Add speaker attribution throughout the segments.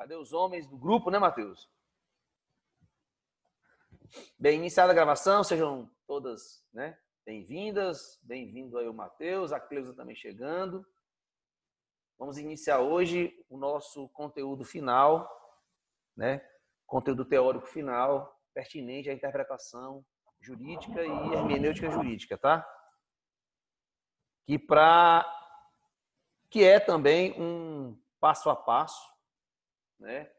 Speaker 1: Cadê os homens do grupo, né, Matheus? Bem, iniciada a gravação, sejam todas, né, bem-vindas. Bem-vindo aí o Matheus, a Cleusa também chegando. Vamos iniciar hoje o nosso conteúdo final, né? Conteúdo teórico final, pertinente à interpretação jurídica e hermenêutica jurídica, tá? Que é também um passo a passo, né,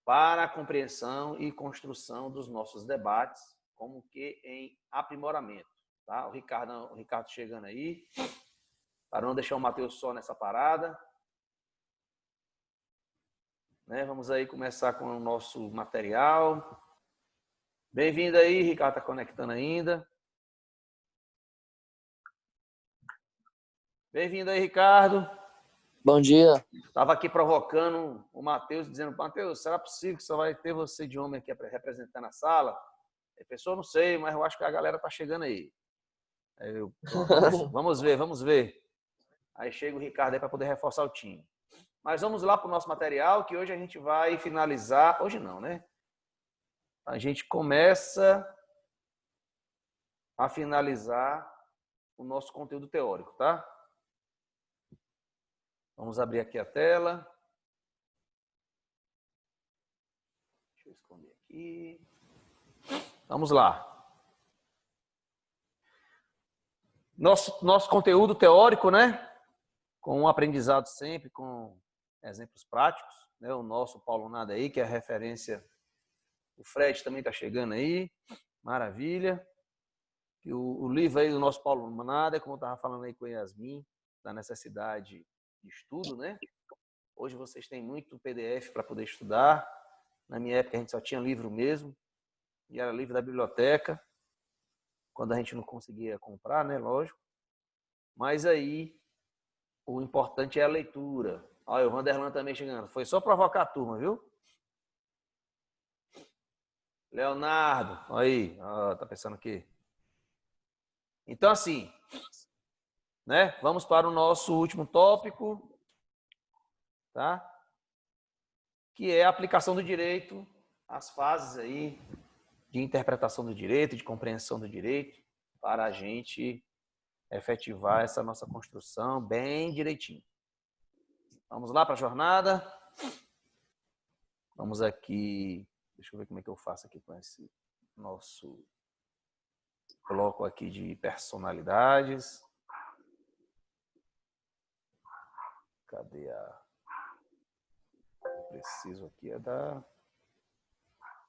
Speaker 1: para a compreensão e construção dos nossos debates, como que em aprimoramento, tá? O Ricardo chegando aí, para não deixar o Matheus só nessa parada, né? Vamos aí começar com o nosso material. Bem-vindo aí, Ricardo, tá conectando ainda. Bem-vindo aí, Ricardo.
Speaker 2: Bom dia.
Speaker 1: Estava aqui provocando o Matheus, dizendo: Matheus, será possível que só vai ter você de homem aqui representando a sala? A pessoa, não sei, mas eu acho que a galera tá chegando aí. Vamos ver. Aí chega o Ricardo aí para poder reforçar o time. Mas vamos lá para o nosso material, que hoje a gente vai finalizar. Hoje não, né? A gente começa a finalizar o nosso conteúdo teórico, tá? Vamos abrir aqui a tela. Deixa eu esconder aqui. Vamos lá. Nosso conteúdo teórico, né? Com um aprendizado sempre, com exemplos práticos, né? O nosso Paulo Nada aí, que é a referência. O Fred também está chegando aí. Maravilha. E o livro aí do nosso Paulo Nada, como eu estava falando aí com a Yasmin, da necessidade de estudo, né? Hoje vocês têm muito PDF para poder estudar. Na minha época a gente só tinha livro mesmo, e era livro da biblioteca, quando a gente não conseguia comprar, né? Lógico. Mas aí o importante é a leitura. Olha, o Vanderlan também chegando. Foi só provocar a turma, viu? Leonardo, aí, tá pensando aqui. Então, assim, né? Vamos para o nosso último tópico, tá? Que é a aplicação do direito, as fases aí de interpretação do direito, de compreensão do direito, para a gente efetivar essa nossa construção bem direitinho. Vamos lá para a jornada. Vamos aqui, deixa eu ver como é que eu faço aqui com esse nosso bloco aqui de personalidades. Cadê a... Eu preciso aqui é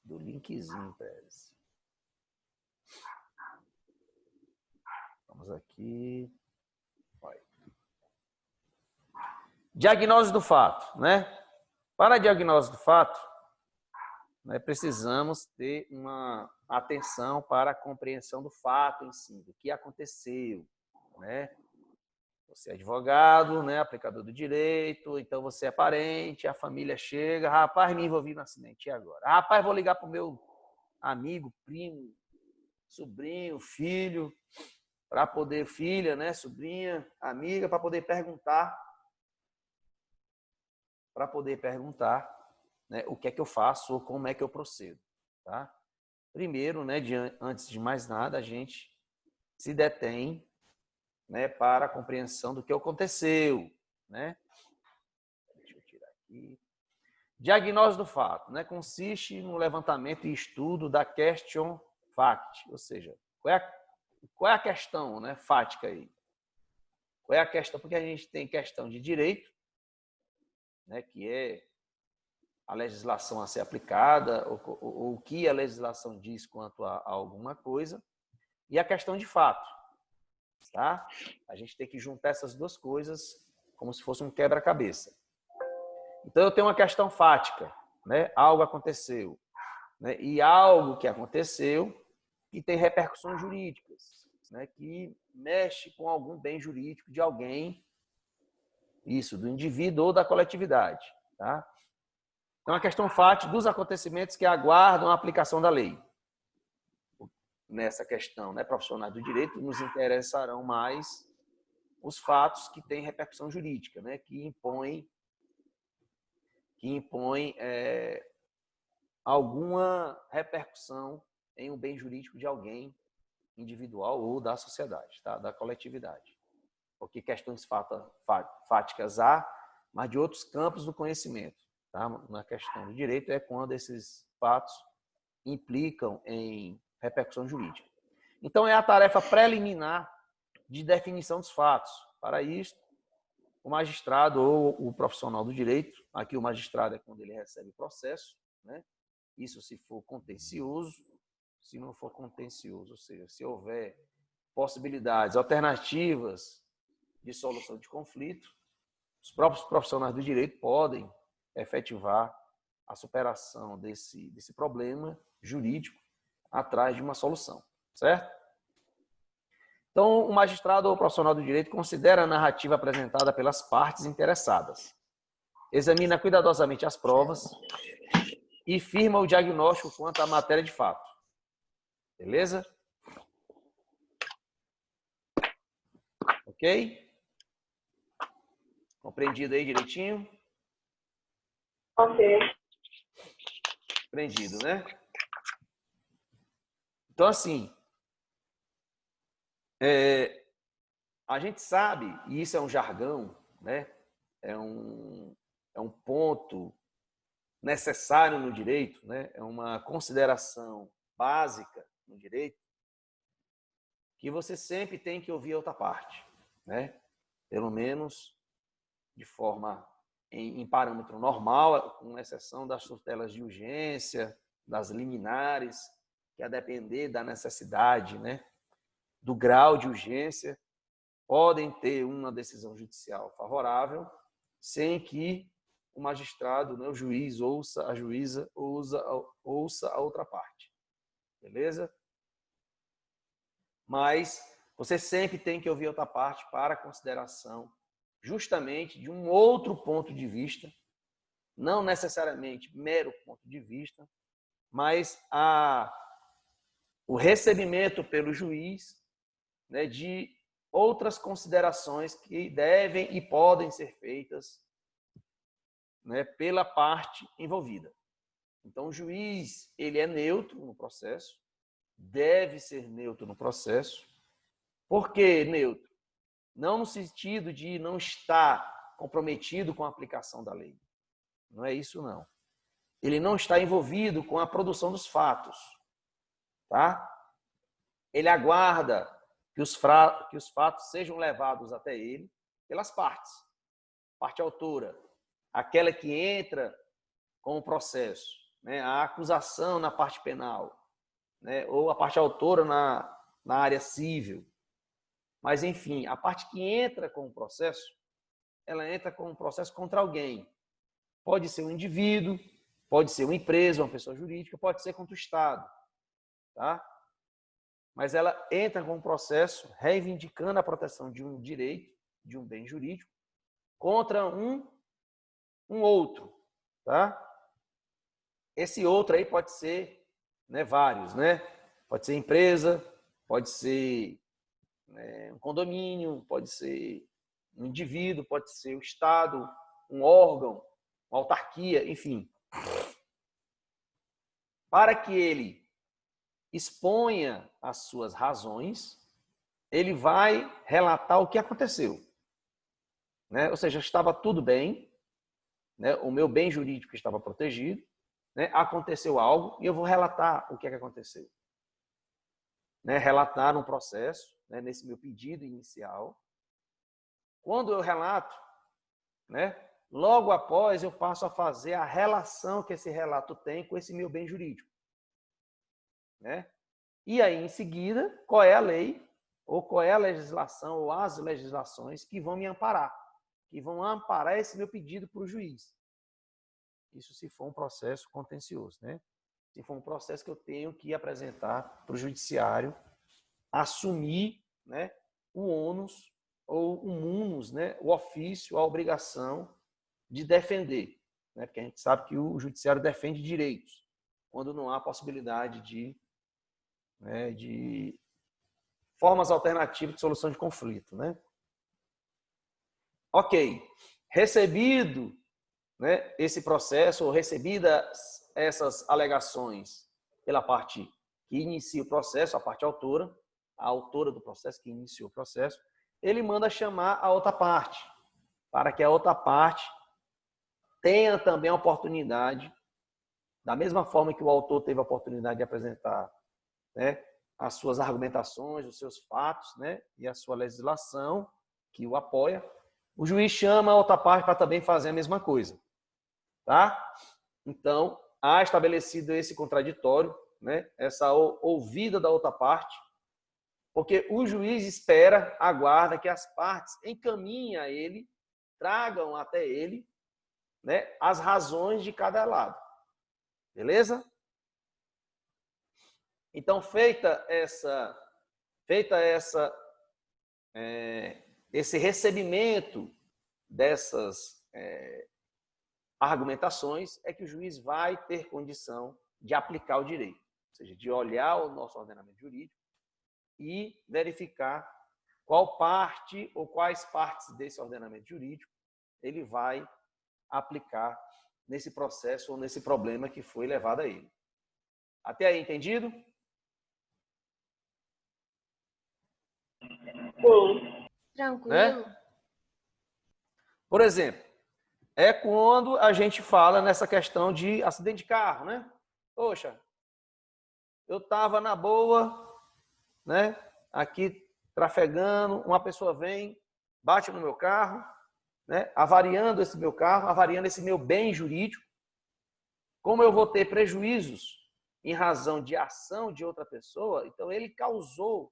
Speaker 1: do linkzinho, Pérez. Vamos aqui. Vai. Diagnose do fato, né? Para a diagnose do fato, nós precisamos ter uma atenção para a compreensão do fato em si, do que aconteceu, né? Você é advogado, né, aplicador do direito, então você é parente, a família chega, rapaz, me envolvi no acidente, e agora? Rapaz, vou ligar para o meu amigo, primo, sobrinho, filho, para poder, filha, né, sobrinha, amiga, para poder perguntar, né, o que é que eu faço ou como é que eu procedo, tá? Primeiro, né, antes de mais nada, a gente se detém, né, para a compreensão do que aconteceu, né? Deixa eu tirar aqui. Diagnose do fato, né, consiste no levantamento e estudo da question fact, ou seja, qual é a questão, né, fática aí? Qual é a questão? Porque a gente tem questão de direito, né, que é a legislação a ser aplicada, ou o que a legislação diz quanto a alguma coisa, e a questão de fato. Tá? A gente tem que juntar essas duas coisas como se fosse um quebra-cabeça. Então, eu tenho uma questão fática, né? Algo aconteceu, né? E algo que aconteceu que tem repercussões jurídicas, né? Que mexe com algum bem jurídico de alguém, isso, do indivíduo ou da coletividade. Tá? Então, a questão fática dos acontecimentos que aguardam a aplicação da lei. Nessa questão, né, profissionais do direito, nos interessarão mais os fatos que têm repercussão jurídica, né, que que impõe alguma repercussão em um bem jurídico de alguém individual ou da sociedade, tá? Da coletividade. Porque questões fáticas há, mas de outros campos do conhecimento. Tá? Na questão do direito é quando esses fatos implicam em repercussão jurídica. Então, é a tarefa preliminar de definição dos fatos. Para isso, o magistrado ou o profissional do direito, aqui o magistrado é quando ele recebe o processo, né? Isso se for contencioso, se não for contencioso, ou seja, se houver possibilidades alternativas de solução de conflito, os próprios profissionais do direito podem efetivar a superação desse problema jurídico atrás de uma solução, certo? Então, o magistrado ou o profissional do direito considera a narrativa apresentada pelas partes interessadas, examina cuidadosamente as provas e firma o diagnóstico quanto à matéria de fato. Beleza? Ok? Compreendido aí direitinho?
Speaker 2: Ok.
Speaker 1: Compreendido, né? Então, assim, a gente sabe, e isso é um jargão, né? É um ponto necessário no direito, né? É uma consideração básica no direito, que você sempre tem que ouvir a outra parte, né? Pelo menos de forma em parâmetro normal, com exceção das tutelas de urgência, das liminares, que a depender da necessidade, né? Do grau de urgência, podem ter uma decisão judicial favorável, sem que o magistrado, né, o juiz, ouça a juíza, ouça a outra parte. Beleza? Mas você sempre tem que ouvir a outra parte para consideração, justamente de um outro ponto de vista, não necessariamente mero ponto de vista, mas o recebimento pelo juiz, né, de outras considerações que devem e podem ser feitas, né, pela parte envolvida. Então, o juiz, ele é neutro no processo, deve ser neutro no processo. Por que neutro? Não no sentido de não estar comprometido com a aplicação da lei. Não é isso, não. Ele não está envolvido com a produção dos fatos. Tá? Ele aguarda que os fatos sejam levados até ele pelas partes. Parte autora, aquela que entra com o processo, né? A acusação na parte penal, né? Ou a parte autora na área civil. Mas, enfim, a parte que entra com o processo, ela entra com um processo contra alguém. Pode ser um indivíduo, pode ser uma empresa, uma pessoa jurídica, pode ser contra o Estado. Tá? Mas ela entra com um processo reivindicando a proteção de um direito, de um bem jurídico, contra um outro. Tá? Esse outro aí pode ser, né, vários, né? Pode ser empresa, pode ser um condomínio, pode ser um indivíduo, pode ser o Estado, um órgão, uma autarquia, enfim. Para que ele exponha as suas razões, ele vai relatar o que aconteceu. Né? Ou seja, estava tudo bem, né? O meu bem jurídico estava protegido, né? Aconteceu algo e eu vou relatar o que é que aconteceu. Né? Relatar um processo, né? Nesse meu pedido inicial. Quando eu relato, né? Logo após eu passo a fazer a relação que esse relato tem com esse meu bem jurídico. Né? E aí, em seguida, qual é a lei, ou qual é a legislação, ou as legislações que vão me amparar, que vão amparar esse meu pedido para o juiz. Isso se for um processo contencioso, né? Se for um processo que eu tenho que apresentar para o judiciário, assumir, né, o ônus ou o munus, né, o ofício, a obrigação de defender. Né? Porque a gente sabe que o judiciário defende direitos, quando não há possibilidade de formas alternativas de solução de conflito. Né? Ok. Recebido né, esse processo, ou recebidas essas alegações pela parte que inicia o processo, a parte autora, a autora do processo que iniciou o processo, ele manda chamar a outra parte, para que a outra parte tenha também a oportunidade, da mesma forma que o autor teve a oportunidade de apresentar, né, as suas argumentações, os seus fatos, né, e a sua legislação que o apoia, o juiz chama a outra parte para também fazer a mesma coisa. Tá? Então, há estabelecido esse contraditório, né, essa ouvida da outra parte, porque o juiz espera, aguarda que as partes encaminhem a ele, tragam até ele, né, as razões de cada lado. Beleza? Então, esse recebimento dessas argumentações, é que o juiz vai ter condição de aplicar o direito, ou seja, de olhar o nosso ordenamento jurídico e verificar qual parte ou quais partes desse ordenamento jurídico ele vai aplicar nesse processo ou nesse problema que foi levado a ele. Até aí, entendido?
Speaker 2: Sim.
Speaker 3: Tranquilo.
Speaker 1: Né? Por exemplo, é quando a gente fala nessa questão de acidente de carro, né? Poxa, eu estava na boa, né? Aqui trafegando, uma pessoa vem, bate no meu carro, né? Avariando esse meu carro, avariando esse meu bem jurídico. Como eu vou ter prejuízos em razão de ação de outra pessoa, então ele causou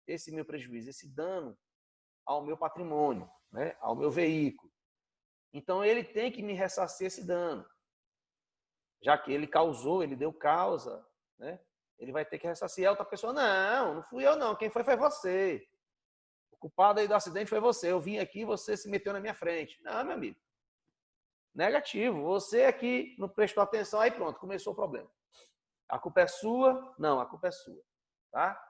Speaker 1: esse meu prejuízo, esse dano ao meu patrimônio, né? Ao meu veículo. Então ele tem que me ressarcir esse dano. Já que ele causou, ele deu causa, né? Ele vai ter que ressarcir a outra pessoa. Não fui eu não. Quem foi você. O culpado aí do acidente foi você. Eu vim aqui e você se meteu na minha frente. Não, meu amigo. Negativo. Você aqui não prestou atenção, aí pronto, começou o problema. A culpa é sua? Não, a culpa é sua. Tá?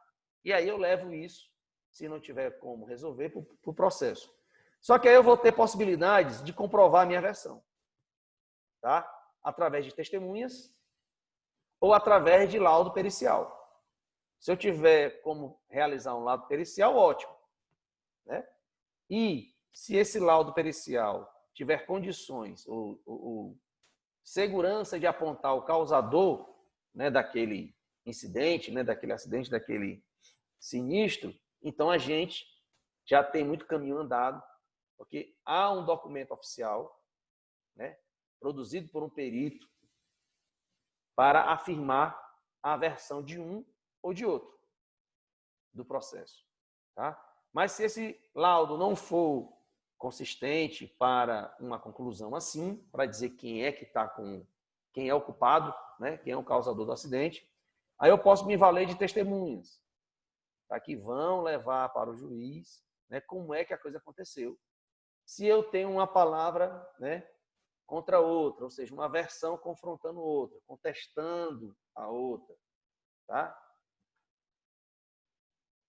Speaker 1: E aí eu levo isso, se não tiver como resolver, para o processo. Só que aí eu vou ter possibilidades de comprovar a minha versão. Tá? Através de testemunhas ou através de laudo pericial. Se eu tiver como realizar um laudo pericial, ótimo. Né? E se esse laudo pericial tiver condições ou segurança de apontar o causador, né, daquele incidente, né, daquele acidente, daquele sinistro, então a gente já tem muito caminho andado, porque há um documento oficial, né, produzido por um perito, para afirmar a versão de um ou de outro do processo. Tá? Mas se esse laudo não for consistente para uma conclusão assim, para dizer quem é que está com, quem é o culpado, né? Quem é o causador do acidente, aí eu posso me valer de testemunhas, tá? Que vão levar para o juiz, né? Como é que a coisa aconteceu. Se eu tenho uma palavra, né, contra outra, ou seja, uma versão confrontando outra, contestando a outra, tá?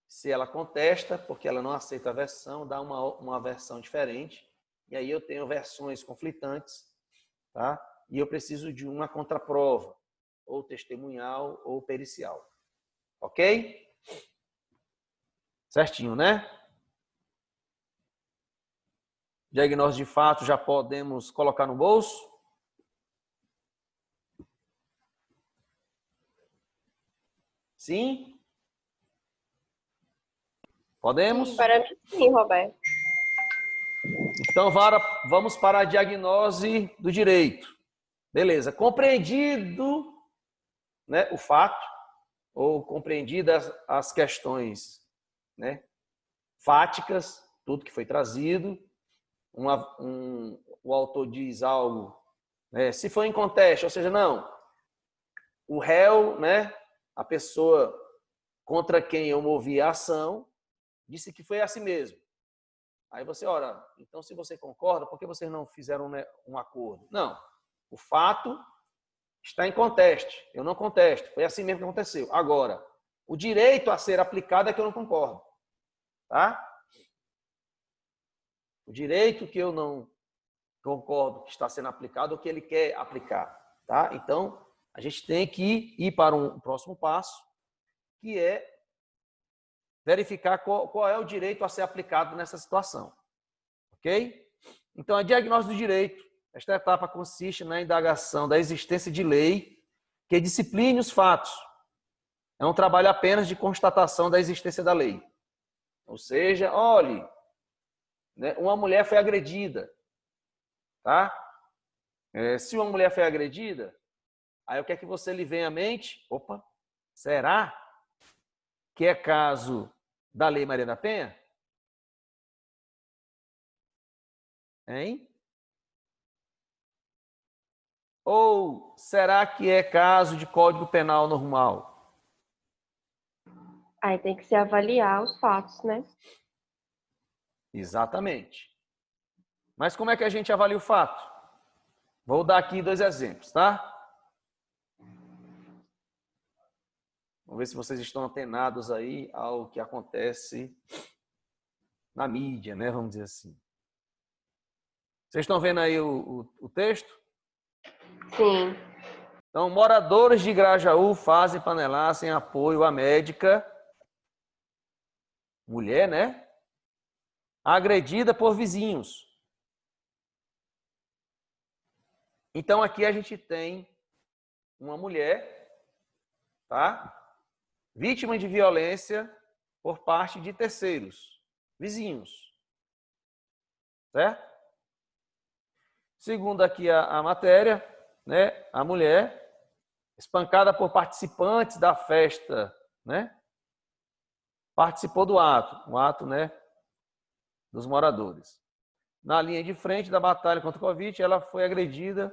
Speaker 1: Se ela contesta, porque ela não aceita a versão, dá uma versão diferente, e aí eu tenho versões conflitantes, tá? E eu preciso de uma contraprova, ou testemunhal, ou pericial. Ok? Certinho, né? Diagnóstico de fato já podemos colocar no bolso? Sim? Podemos?
Speaker 2: Sim, para mim sim, Roberto.
Speaker 1: Então, vamos para a diagnose do direito. Beleza. Compreendido, né, o fato, ou compreendidas as questões, né, fáticas, tudo que foi trazido, o autor diz algo, né, se for em conteste, ou seja, não, o réu, né, a pessoa contra quem eu movi a ação, disse que foi assim mesmo. Aí você, ora, então se você concorda, por que vocês não fizeram, né, um acordo? Não, o fato está em conteste, eu não contesto, foi assim mesmo que aconteceu. Agora, o direito a ser aplicado é que eu não concordo. Tá? O direito que eu concordo que está sendo aplicado ou que ele quer aplicar, tá? Então, a gente tem que ir para um próximo passo, que é verificar qual é o direito a ser aplicado nessa situação, ok? Então, a diagnóstico do direito, esta etapa consiste na indagação da existência de lei que discipline os fatos. É um trabalho apenas de constatação da existência da lei. Ou seja, olhe, né, uma mulher foi agredida, tá? Se uma mulher foi agredida, aí o que é que você lhe vem à mente? Opa, será que é caso da Lei Maria da Penha? Hein? Ou será que é caso de Código Penal normal?
Speaker 2: Aí tem que se avaliar os fatos, né?
Speaker 1: Exatamente. Mas como é que a gente avalia o fato? Vou dar aqui 2 exemplos, tá? Vamos ver se vocês estão antenados aí ao que acontece na mídia, né? Vamos dizer assim. Vocês estão vendo aí o texto?
Speaker 2: Sim.
Speaker 1: Então, moradores de Grajaú fazem panelaço em apoio à médica, mulher, né? Agredida por vizinhos. Então, aqui a gente tem uma mulher, tá? Vítima de violência por parte de terceiros, vizinhos. Certo? Segundo aqui a matéria, né? A mulher espancada por participantes da festa, né? Participou do ato, o ato, né? Dos moradores. Na linha de frente da batalha contra o Covid, ela foi agredida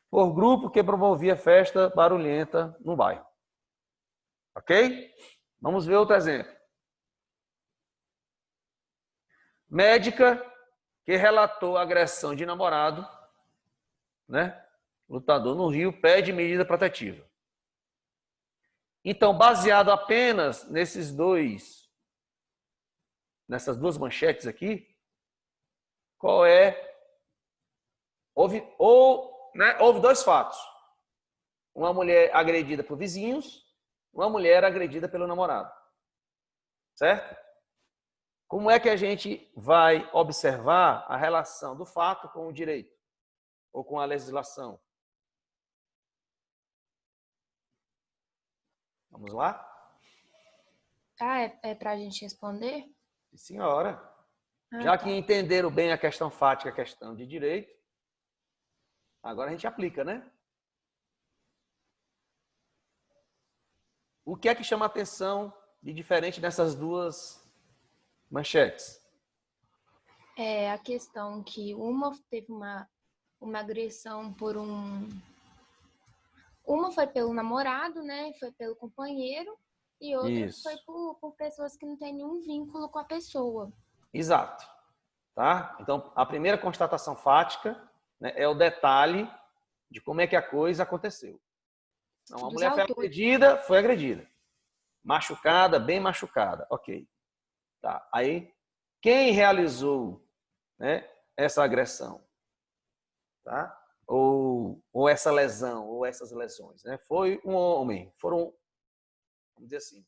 Speaker 1: por grupo que promovia festa barulhenta no bairro. Ok? Vamos ver outro exemplo. Médica que relatou agressão de namorado, né? Lutador no Rio, pede medida protetiva. Então, baseado apenas nessas duas manchetes aqui, qual é? Houve 2 fatos. Uma mulher agredida por vizinhos, uma mulher agredida pelo namorado. Certo? Como é que a gente vai observar a relação do fato com o direito ou com a legislação? Vamos lá?
Speaker 3: É para a gente responder?
Speaker 1: Sim, senhora.
Speaker 3: Ah,
Speaker 1: Já
Speaker 3: tá.
Speaker 1: que entenderam bem a questão fática, a questão de direito, agora a gente aplica, né? O que é que chama a atenção de diferente dessas duas manchetes?
Speaker 3: É a questão que uma teve uma agressão por um... Uma foi pelo namorado, né? Foi pelo companheiro. E outra foi
Speaker 1: Isso.
Speaker 3: por pessoas que não têm nenhum vínculo com a pessoa.
Speaker 1: Exato. Tá? Então, a primeira constatação fática, né, é o detalhe de como é que a coisa aconteceu. Então, a
Speaker 3: Dos
Speaker 1: mulher
Speaker 3: autores.
Speaker 1: foi agredida. Machucada, bem machucada. Ok. Tá. Aí, quem realizou, né, essa agressão? Tá? Ou essa lesão, ou essas lesões, né? Foi um homem. Foram, vamos dizer assim,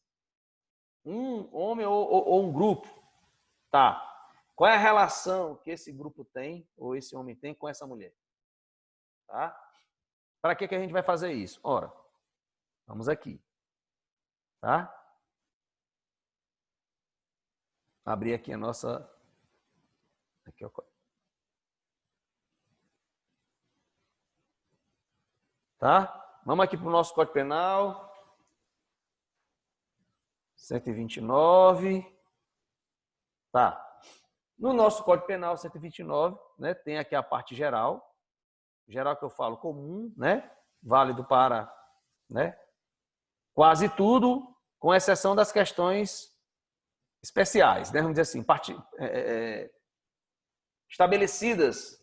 Speaker 1: um homem ou um grupo. Tá. Qual é a relação que esse grupo tem, ou esse homem tem, com essa mulher? Tá? Para que a gente vai fazer isso? Ora, vamos aqui. Tá? Abrir aqui a nossa... Aqui, ó. Tá? Vamos aqui para o nosso Código Penal. 129. Tá. No nosso Código Penal 129, né, tem aqui a parte geral. Geral que eu falo comum, né? Válido para, né, quase tudo, com exceção das questões especiais, né? Vamos dizer assim, estabelecidas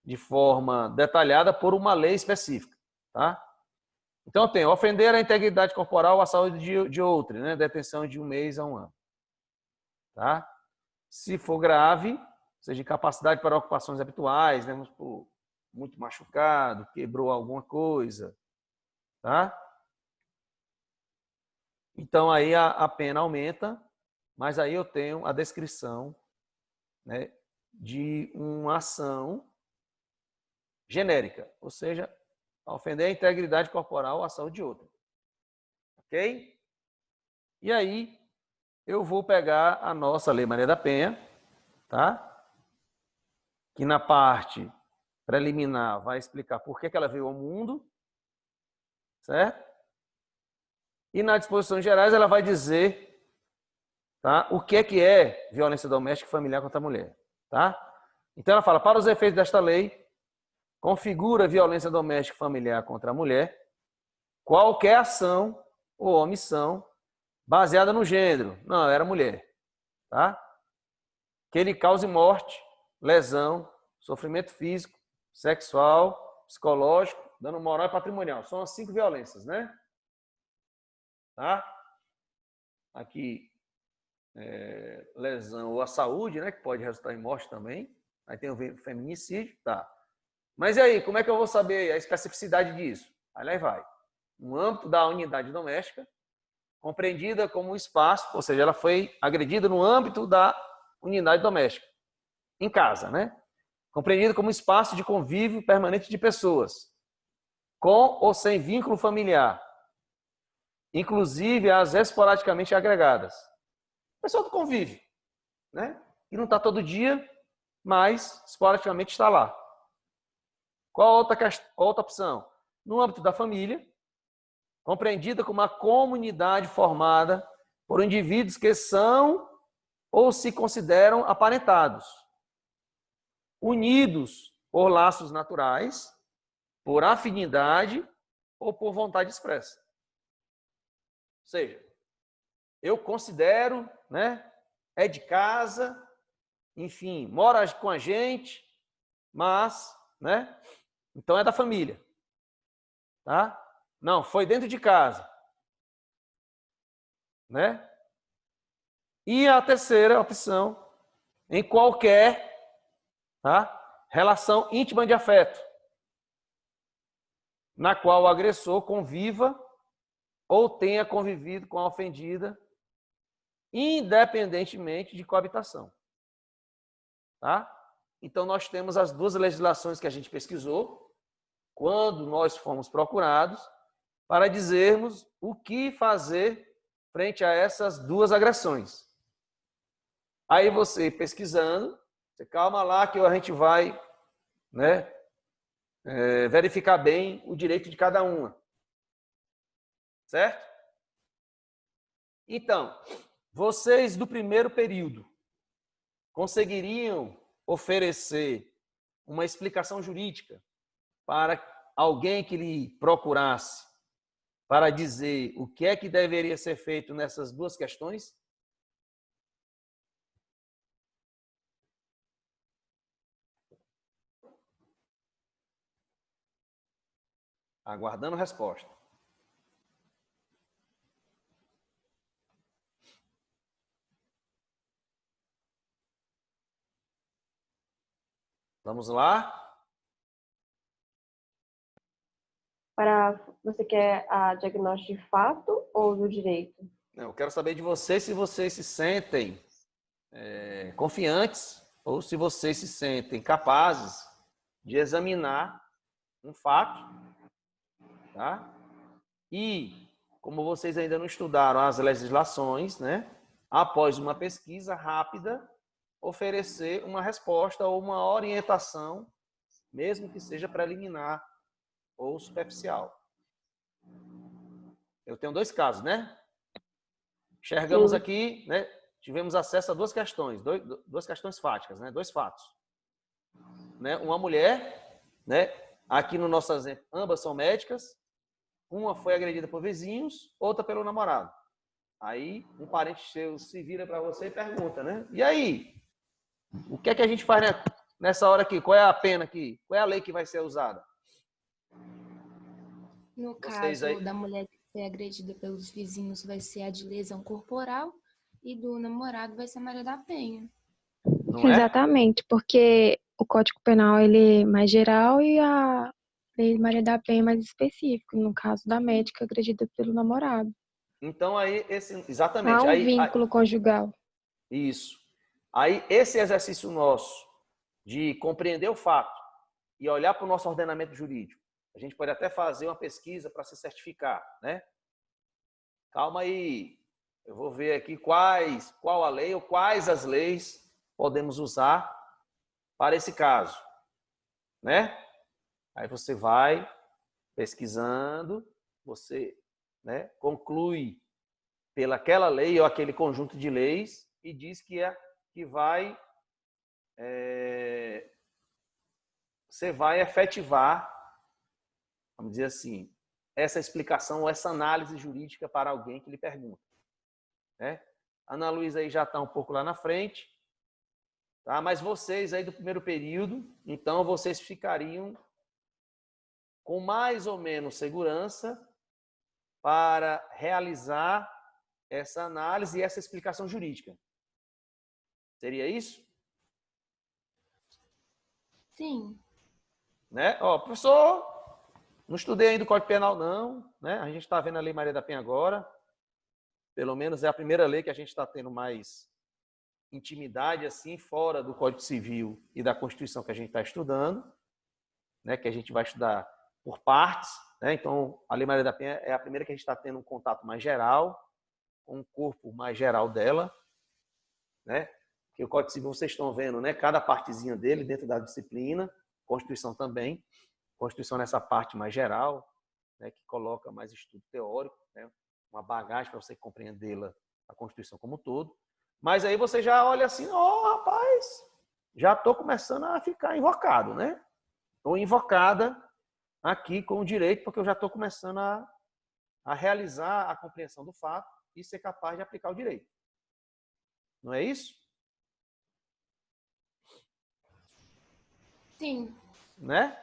Speaker 1: de forma detalhada por uma lei específica, tá? Então tem ofender a integridade corporal ou a saúde de outrem, né? Detenção de 1 mês a 1 ano, tá? Se for grave, ou seja, incapacidade para ocupações habituais, né? Vamos por muito machucado, quebrou alguma coisa, tá? Então, aí a pena aumenta, mas aí eu tenho a descrição, né, de uma ação genérica, ou seja, ofender a integridade corporal ou a saúde de outra. Ok? E aí, eu vou pegar a nossa Lei Maria da Penha, tá? Que na parte preliminar vai explicar por que ela veio ao mundo, certo? E na disposição gerais ela vai dizer, tá, o que é violência doméstica e familiar contra a mulher, tá? Então ela fala, para os efeitos desta lei, configura violência doméstica e familiar contra a mulher qualquer ação ou omissão baseada no gênero, não, era mulher, tá? Que ele cause morte, lesão, sofrimento físico, sexual, psicológico, dano moral e patrimonial. São as 5 violências, né? Tá? Aqui, lesão ou a saúde, né? Que pode resultar em morte também. Aí tem o feminicídio, tá? Mas e aí, como é que eu vou saber a especificidade disso? Aí vai. No âmbito da unidade doméstica, compreendida como um espaço, ou seja, ela foi agredida no âmbito da unidade doméstica, em casa, né? Compreendida como um espaço de convívio permanente de pessoas, com ou sem vínculo familiar, inclusive as esporadicamente agregadas. Pessoa do convívio, né? E não está todo dia, mas esporadicamente está lá. Qual outra opção? No âmbito da família, compreendida como uma comunidade formada por indivíduos que são ou se consideram aparentados, unidos por laços naturais, por afinidade ou por vontade expressa. Ou seja, eu considero, né, é de casa, enfim, mora com a gente, mas, né, então é da família, tá? Não, foi dentro de casa, né? E a terceira opção, em qualquer, tá, relação íntima de afeto, na qual o agressor conviva ou tenha convivido com a ofendida, independentemente de coabitação. Tá? Então, nós temos as 2 legislações que a gente pesquisou, quando nós fomos procurados, para dizermos o que fazer frente a essas 2 agressões. Aí você, pesquisando, você calma lá que a gente vai, né, verificar bem o direito de cada uma. Certo? Então, vocês do primeiro período conseguiriam oferecer uma explicação jurídica para alguém que lhe procurasse para dizer o que é que deveria ser feito nessas 2 questões? Aguardando resposta. Vamos lá?
Speaker 2: Você quer a diagnóstico de fato ou do direito?
Speaker 1: Eu quero saber de vocês se vocês se sentem confiantes ou se vocês se sentem capazes de examinar um fato, tá? E, como vocês ainda não estudaram as legislações, né? Após uma pesquisa rápida, oferecer uma resposta ou uma orientação, mesmo que seja preliminar ou superficial. Eu tenho 2 casos, né? Enxergamos
Speaker 2: Sim.
Speaker 1: aqui, né? Tivemos acesso a 2 questões, 2 questões fáticas, né? 2 fatos. Né? Uma mulher, né? Aqui no nosso exemplo, ambas são médicas. Uma foi agredida por vizinhos, outra pelo namorado. Aí um parente seu se vira para você e pergunta, né? E aí? O que é que a gente faz nessa hora aqui? Qual é a pena aqui? Qual é a lei que vai ser usada?
Speaker 3: No
Speaker 1: Vocês
Speaker 3: caso
Speaker 1: aí...
Speaker 3: da mulher que foi agredida pelos vizinhos, vai ser a de lesão corporal e do namorado vai ser a Maria da Penha.
Speaker 1: Não é?
Speaker 4: Exatamente, porque o Código Penal ele é mais geral e a Lei Maria da Penha é mais específica, no caso da médica agredida pelo namorado.
Speaker 1: Então, aí,
Speaker 4: Não há
Speaker 1: exatamente,
Speaker 4: um vínculo conjugal.
Speaker 1: isso. Aí, esse exercício nosso de compreender o fato e olhar para o nosso ordenamento jurídico, a gente pode até fazer uma pesquisa para se certificar, né? Calma aí, eu vou ver aqui qual a lei ou quais as leis podemos usar para esse caso, né? Aí você vai pesquisando, você, né, conclui pelaquela lei ou aquele conjunto de leis e diz que vai você vai efetivar, vamos dizer assim, essa explicação ou essa análise jurídica para alguém que lhe pergunta, né? A Ana Luísa aí já está um pouco lá na frente, tá? Mas vocês aí do primeiro período, então vocês ficariam com mais ou menos segurança para realizar essa análise e essa explicação jurídica. Seria isso?
Speaker 3: Sim.
Speaker 1: Né? Ó, professor, não estudei ainda o Código Penal, não. Né? A gente está vendo a Lei Maria da Penha agora. Pelo menos é a primeira lei que a gente está tendo mais intimidade, assim, fora do Código Civil e da Constituição que a gente está estudando, né? Que a gente vai estudar por partes. Né? Então, a Lei Maria da Penha é a primeira que a gente está tendo um contato mais geral, com o corpo mais geral dela. Né? Que o Código Civil vocês estão vendo, né? Cada partezinha dele dentro da disciplina, Constituição também. Constituição nessa parte mais geral, né? Que coloca mais estudo teórico, né? Uma bagagem para você compreendê-la, a Constituição como um todo. Mas aí você já olha assim, rapaz, já estou começando a ficar invocado, né? Ou invocada aqui com o direito, porque eu já estou começando a realizar a compreensão do fato e ser capaz de aplicar o direito. Não é isso?
Speaker 3: Sim.
Speaker 1: Né?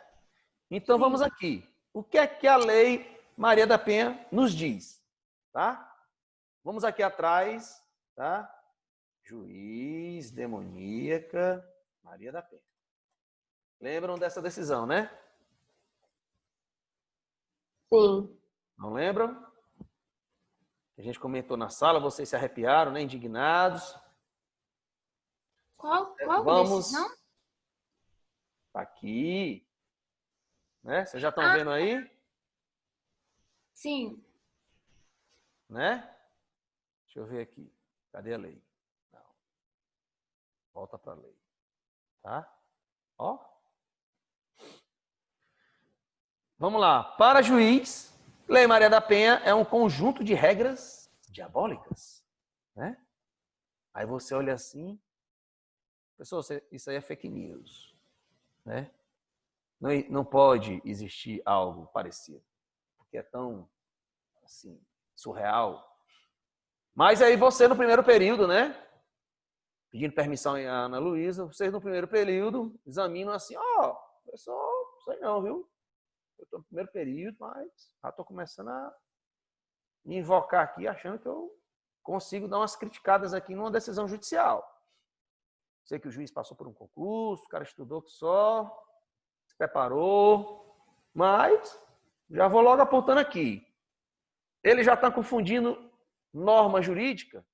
Speaker 1: Então vamos aqui. O que é que a Lei Maria da Penha nos diz? Tá? Vamos aqui atrás, tá? Juiz, demoníaca, Maria da Penha. Lembram dessa decisão, né?
Speaker 2: Sim.
Speaker 1: Não lembram? A gente comentou na sala, vocês se arrepiaram, né? Indignados.
Speaker 3: Qual
Speaker 1: Vamos
Speaker 3: decisão?
Speaker 1: aqui, né? Vocês já estão vendo aí?
Speaker 3: Sim.
Speaker 1: Né? Deixa eu ver aqui. Cadê a lei? Não. Volta para a lei. Tá? Ó. Vamos lá. Para juiz, Lei Maria da Penha é um conjunto de regras diabólicas. Né? Aí você olha assim, pessoal, isso aí é fake news. Né? Não pode existir algo parecido, porque é tão assim, surreal. Mas aí você no primeiro período, né? Pedindo permissão à Ana Luísa, vocês no primeiro período examinam assim, pessoal, não sei não, viu? Eu estou no primeiro período, mas já estou começando a me invocar aqui, achando que eu consigo dar umas criticadas aqui numa decisão judicial. Sei que o juiz passou por um concurso, o cara estudou que só, se preparou, mas já vou logo apontando aqui. Ele já está confundindo norma jurídica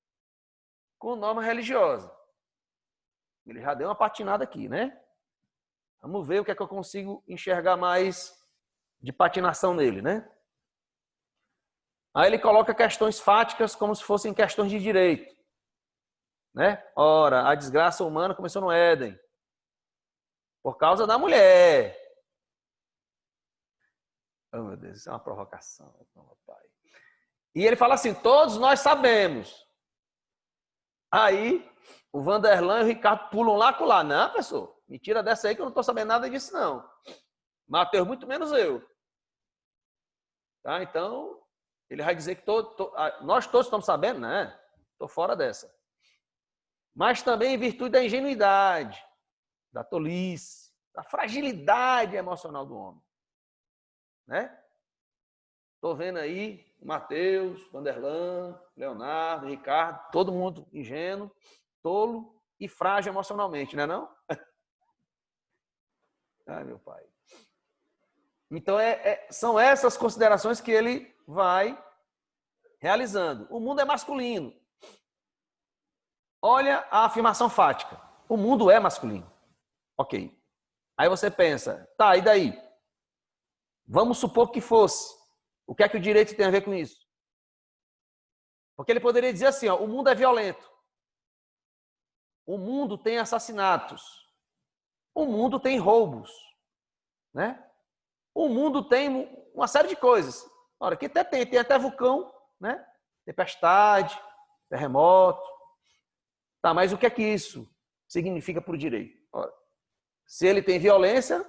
Speaker 1: com norma religiosa. Ele já deu uma patinada aqui, né? Vamos ver o que é que eu consigo enxergar mais de patinação nele, né? Aí ele coloca questões fáticas como se fossem questões de direito. Né? Ora, a desgraça humana começou no Éden. Por causa da mulher. Oh, meu Deus, isso é uma provocação. Pai. E ele fala assim, todos nós sabemos. Aí, o Vanderlan e o Ricardo pulam lá com lá. Não, professor, me tira dessa aí que eu não estou sabendo nada disso, não. Mateus, muito menos eu. Tá? Então, ele vai dizer que nós todos estamos sabendo, né? Estou fora dessa. Mas também em virtude da ingenuidade, da tolice, da fragilidade emocional do homem. Né? Estou vendo aí o Mateus, Vanderlan, Leonardo, Ricardo, todo mundo ingênuo, tolo e frágil emocionalmente, não é não? Ai, meu pai. Então, são essas considerações que ele vai realizando. O mundo é masculino. Olha a afirmação fática. O mundo é masculino. Ok. Aí você pensa, tá, e daí? Vamos supor que fosse. O que é que o direito tem a ver com isso? Porque ele poderia dizer assim, ó, o mundo é violento. O mundo tem assassinatos. O mundo tem roubos. Né? O mundo tem uma série de coisas. Ora, aqui até tem até vulcão, né? Tempestade, terremoto. Tá, mas o que é que isso significa para o direito? Ora, se ele tem violência,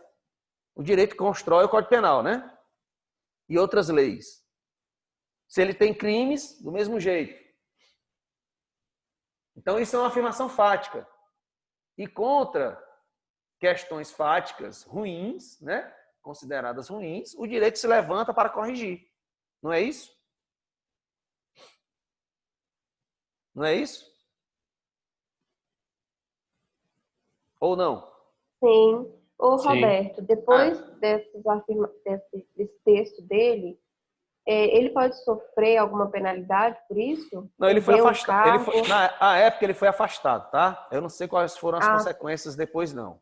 Speaker 1: o direito constrói o Código Penal, né? E outras leis. Se ele tem crimes, do mesmo jeito. Então, isso é uma afirmação fática. E contra questões fáticas ruins, né? Consideradas ruins, o direito se levanta para corrigir. Não é isso? Não é isso? Ou não?
Speaker 2: Sim. Ô,
Speaker 5: Sim.
Speaker 2: Roberto, depois desse texto dele, ele pode sofrer alguma penalidade por isso?
Speaker 1: Não, ele foi
Speaker 2: Perder um
Speaker 1: afastado.
Speaker 2: cargo?
Speaker 1: Na época ele foi afastado, tá? Eu não sei quais foram as consequências depois, não.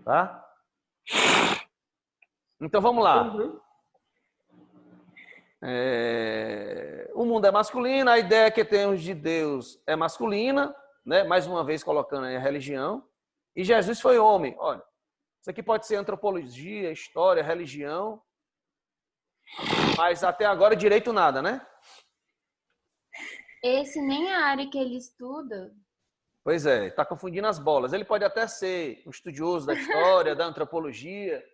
Speaker 1: Tá? Então vamos lá.
Speaker 2: Uhum.
Speaker 1: O mundo é masculino, a ideia que temos de Deus é masculina, né? Mais uma vez colocando aí a religião. E Jesus foi homem. Olha, isso aqui pode ser antropologia, história, religião, mas até agora direito nada, né?
Speaker 3: Esse nem é a área que ele estuda.
Speaker 1: Pois é, está confundindo as bolas. Ele pode até ser um estudioso da história, da antropologia,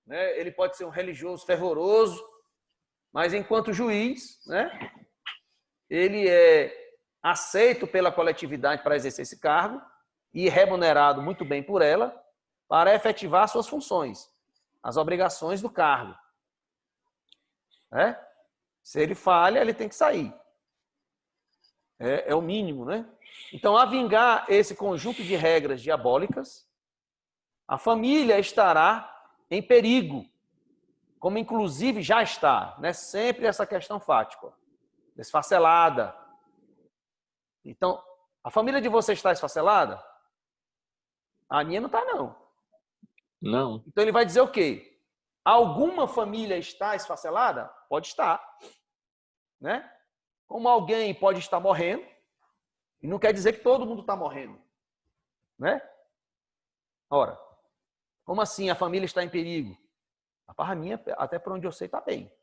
Speaker 1: né? Ele pode ser um religioso fervoroso, mas enquanto juiz, né? Ele é aceito pela coletividade para exercer esse cargo e remunerado muito bem por ela para efetivar suas funções, as obrigações do cargo. Né? Se ele falha, ele tem que sair. É o mínimo, né? Então, a vingar esse conjunto de regras diabólicas, a família estará em perigo, como inclusive já está, né? Sempre essa questão fática, desfacelada. Então, a família de vocês está esfacelada? A minha não está, não.
Speaker 5: Não.
Speaker 1: Então, ele vai dizer o quê? Alguma família está esfacelada? Pode estar. Né? Como alguém pode estar morrendo, e não quer dizer que todo mundo está morrendo. Né? Ora, como assim a família está em perigo? A parra minha, até por onde eu sei, está bem.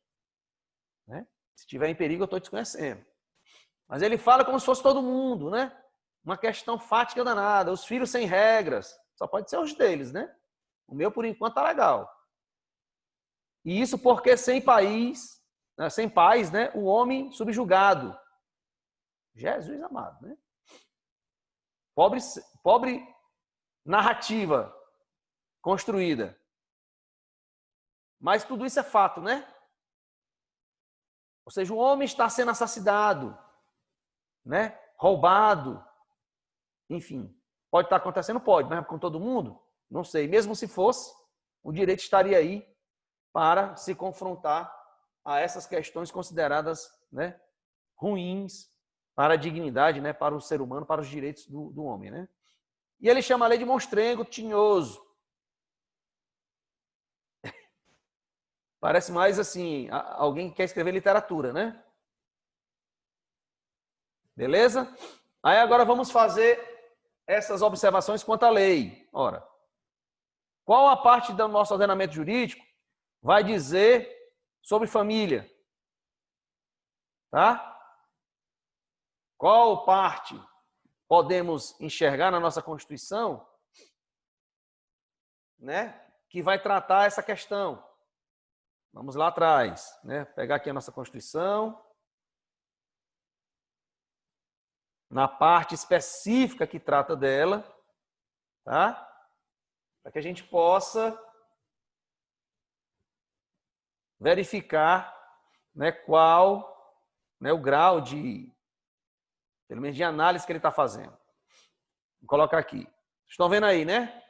Speaker 1: Né? Se estiver em perigo, eu estou desconhecendo. Mas ele fala como se fosse todo mundo, né? Uma questão fática danada. Os filhos sem regras. Só pode ser os deles, né? O meu, por enquanto, está legal. E isso porque sem país, né? Sem pais, né? O homem subjugado. Jesus amado, né? Pobre narrativa construída. Mas tudo isso é fato, né? Ou seja, o homem está sendo assassinado, né? Roubado. Enfim, pode estar acontecendo? Pode, mas com todo mundo? Não sei. Mesmo se fosse, o direito estaria aí para se confrontar a essas questões consideradas, né, ruins para a dignidade, né, para o ser humano, para os direitos do homem. Né? E ele chama a lei de monstrengo tinhoso. Parece mais assim, alguém que quer escrever literatura, né? Beleza? Aí agora vamos fazer essas observações quanto à lei. Ora, qual a parte do nosso ordenamento jurídico vai dizer sobre família? Tá? Qual parte podemos enxergar na nossa Constituição, né, que vai tratar essa questão? Vamos lá atrás, né? Pegar aqui a nossa Constituição. Na parte específica que trata dela, tá? Para que a gente possa verificar, né, qual, né, o grau de, pelo menos de análise que ele está fazendo. Vou colocar aqui. Estão vendo aí, né?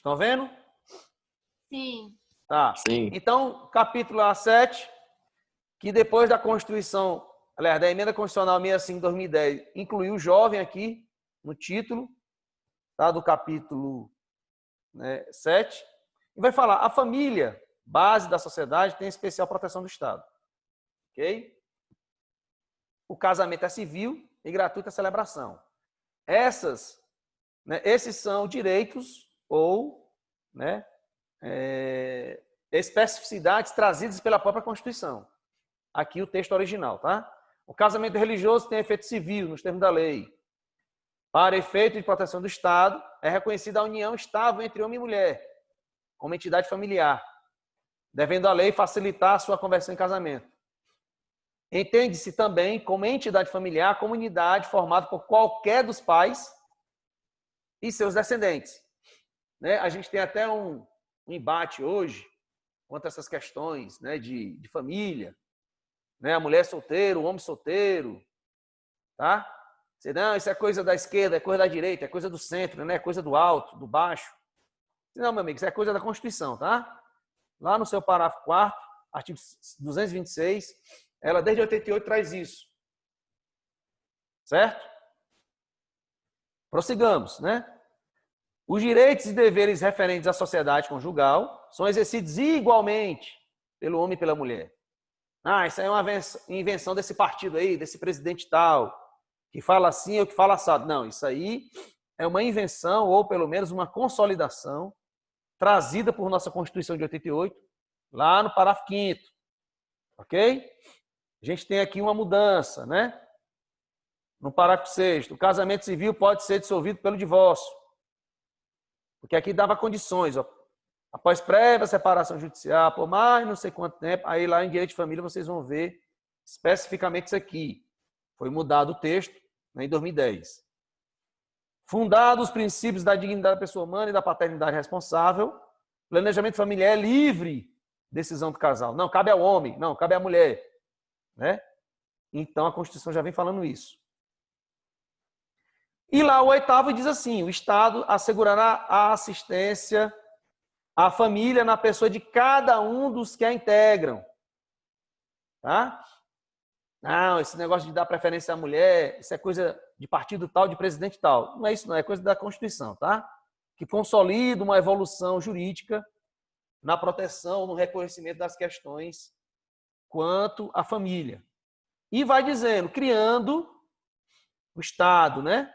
Speaker 1: Estão vendo?
Speaker 3: Sim.
Speaker 1: Tá.
Speaker 5: Sim.
Speaker 1: Então, capítulo A7, que depois da Constituição, aliás, da Emenda Constitucional 65 de 2010, incluiu o jovem aqui no título, tá, do capítulo, né, 7, e vai falar, a família, base da sociedade, tem especial proteção do Estado. Ok? O casamento é civil e gratuita a celebração. Esses são direitos ou, né, especificidades trazidas pela própria Constituição. Aqui o texto original, tá? O casamento religioso tem efeito civil nos termos da lei. Para efeito de proteção do Estado, é reconhecida a união estável entre homem e mulher, como entidade familiar, devendo a lei facilitar a sua conversão em casamento. Entende-se também como entidade familiar a comunidade formada por qualquer dos pais e seus descendentes. Né? A gente tem até um embate hoje quanto a essas questões, né, de família, né? A mulher solteira, o homem solteiro, tá? Não, isso é coisa da esquerda, é coisa da direita, é coisa do centro, né? É coisa do alto, do baixo. Não, meu amigo, isso é coisa da Constituição, tá? Lá no seu parágrafo 4º, artigo 226, ela desde 88 traz isso. Certo? Prossigamos, né? Os direitos e deveres referentes à sociedade conjugal são exercidos igualmente pelo homem e pela mulher. Ah, isso aí é uma invenção desse partido aí, desse presidente tal, que fala assim ou que fala assado. Não, isso aí é uma invenção ou pelo menos uma consolidação trazida por nossa Constituição de 88, lá no parágrafo 5º. Ok? A gente tem aqui uma mudança, né? No parágrafo 6º, o casamento civil pode ser dissolvido pelo divórcio. Porque aqui dava condições, ó. Após prévia separação judicial, por mais não sei quanto tempo, aí lá em direito de família vocês vão ver especificamente isso aqui. Foi mudado o texto, né, em 2010. Fundados os princípios da dignidade da pessoa humana e da paternidade responsável, planejamento familiar é livre decisão do casal. Não, cabe ao homem, não, cabe à mulher. Né? Então a Constituição já vem falando isso. E lá o 8º diz assim, o Estado assegurará a assistência à família na pessoa de cada um dos que a integram. Tá? Não, esse negócio de dar preferência à mulher, isso é coisa de partido tal, de presidente tal. Não é isso, não, é coisa da Constituição, tá? Que consolida uma evolução jurídica na proteção, no reconhecimento das questões quanto à família. E vai dizendo, criando o Estado, né?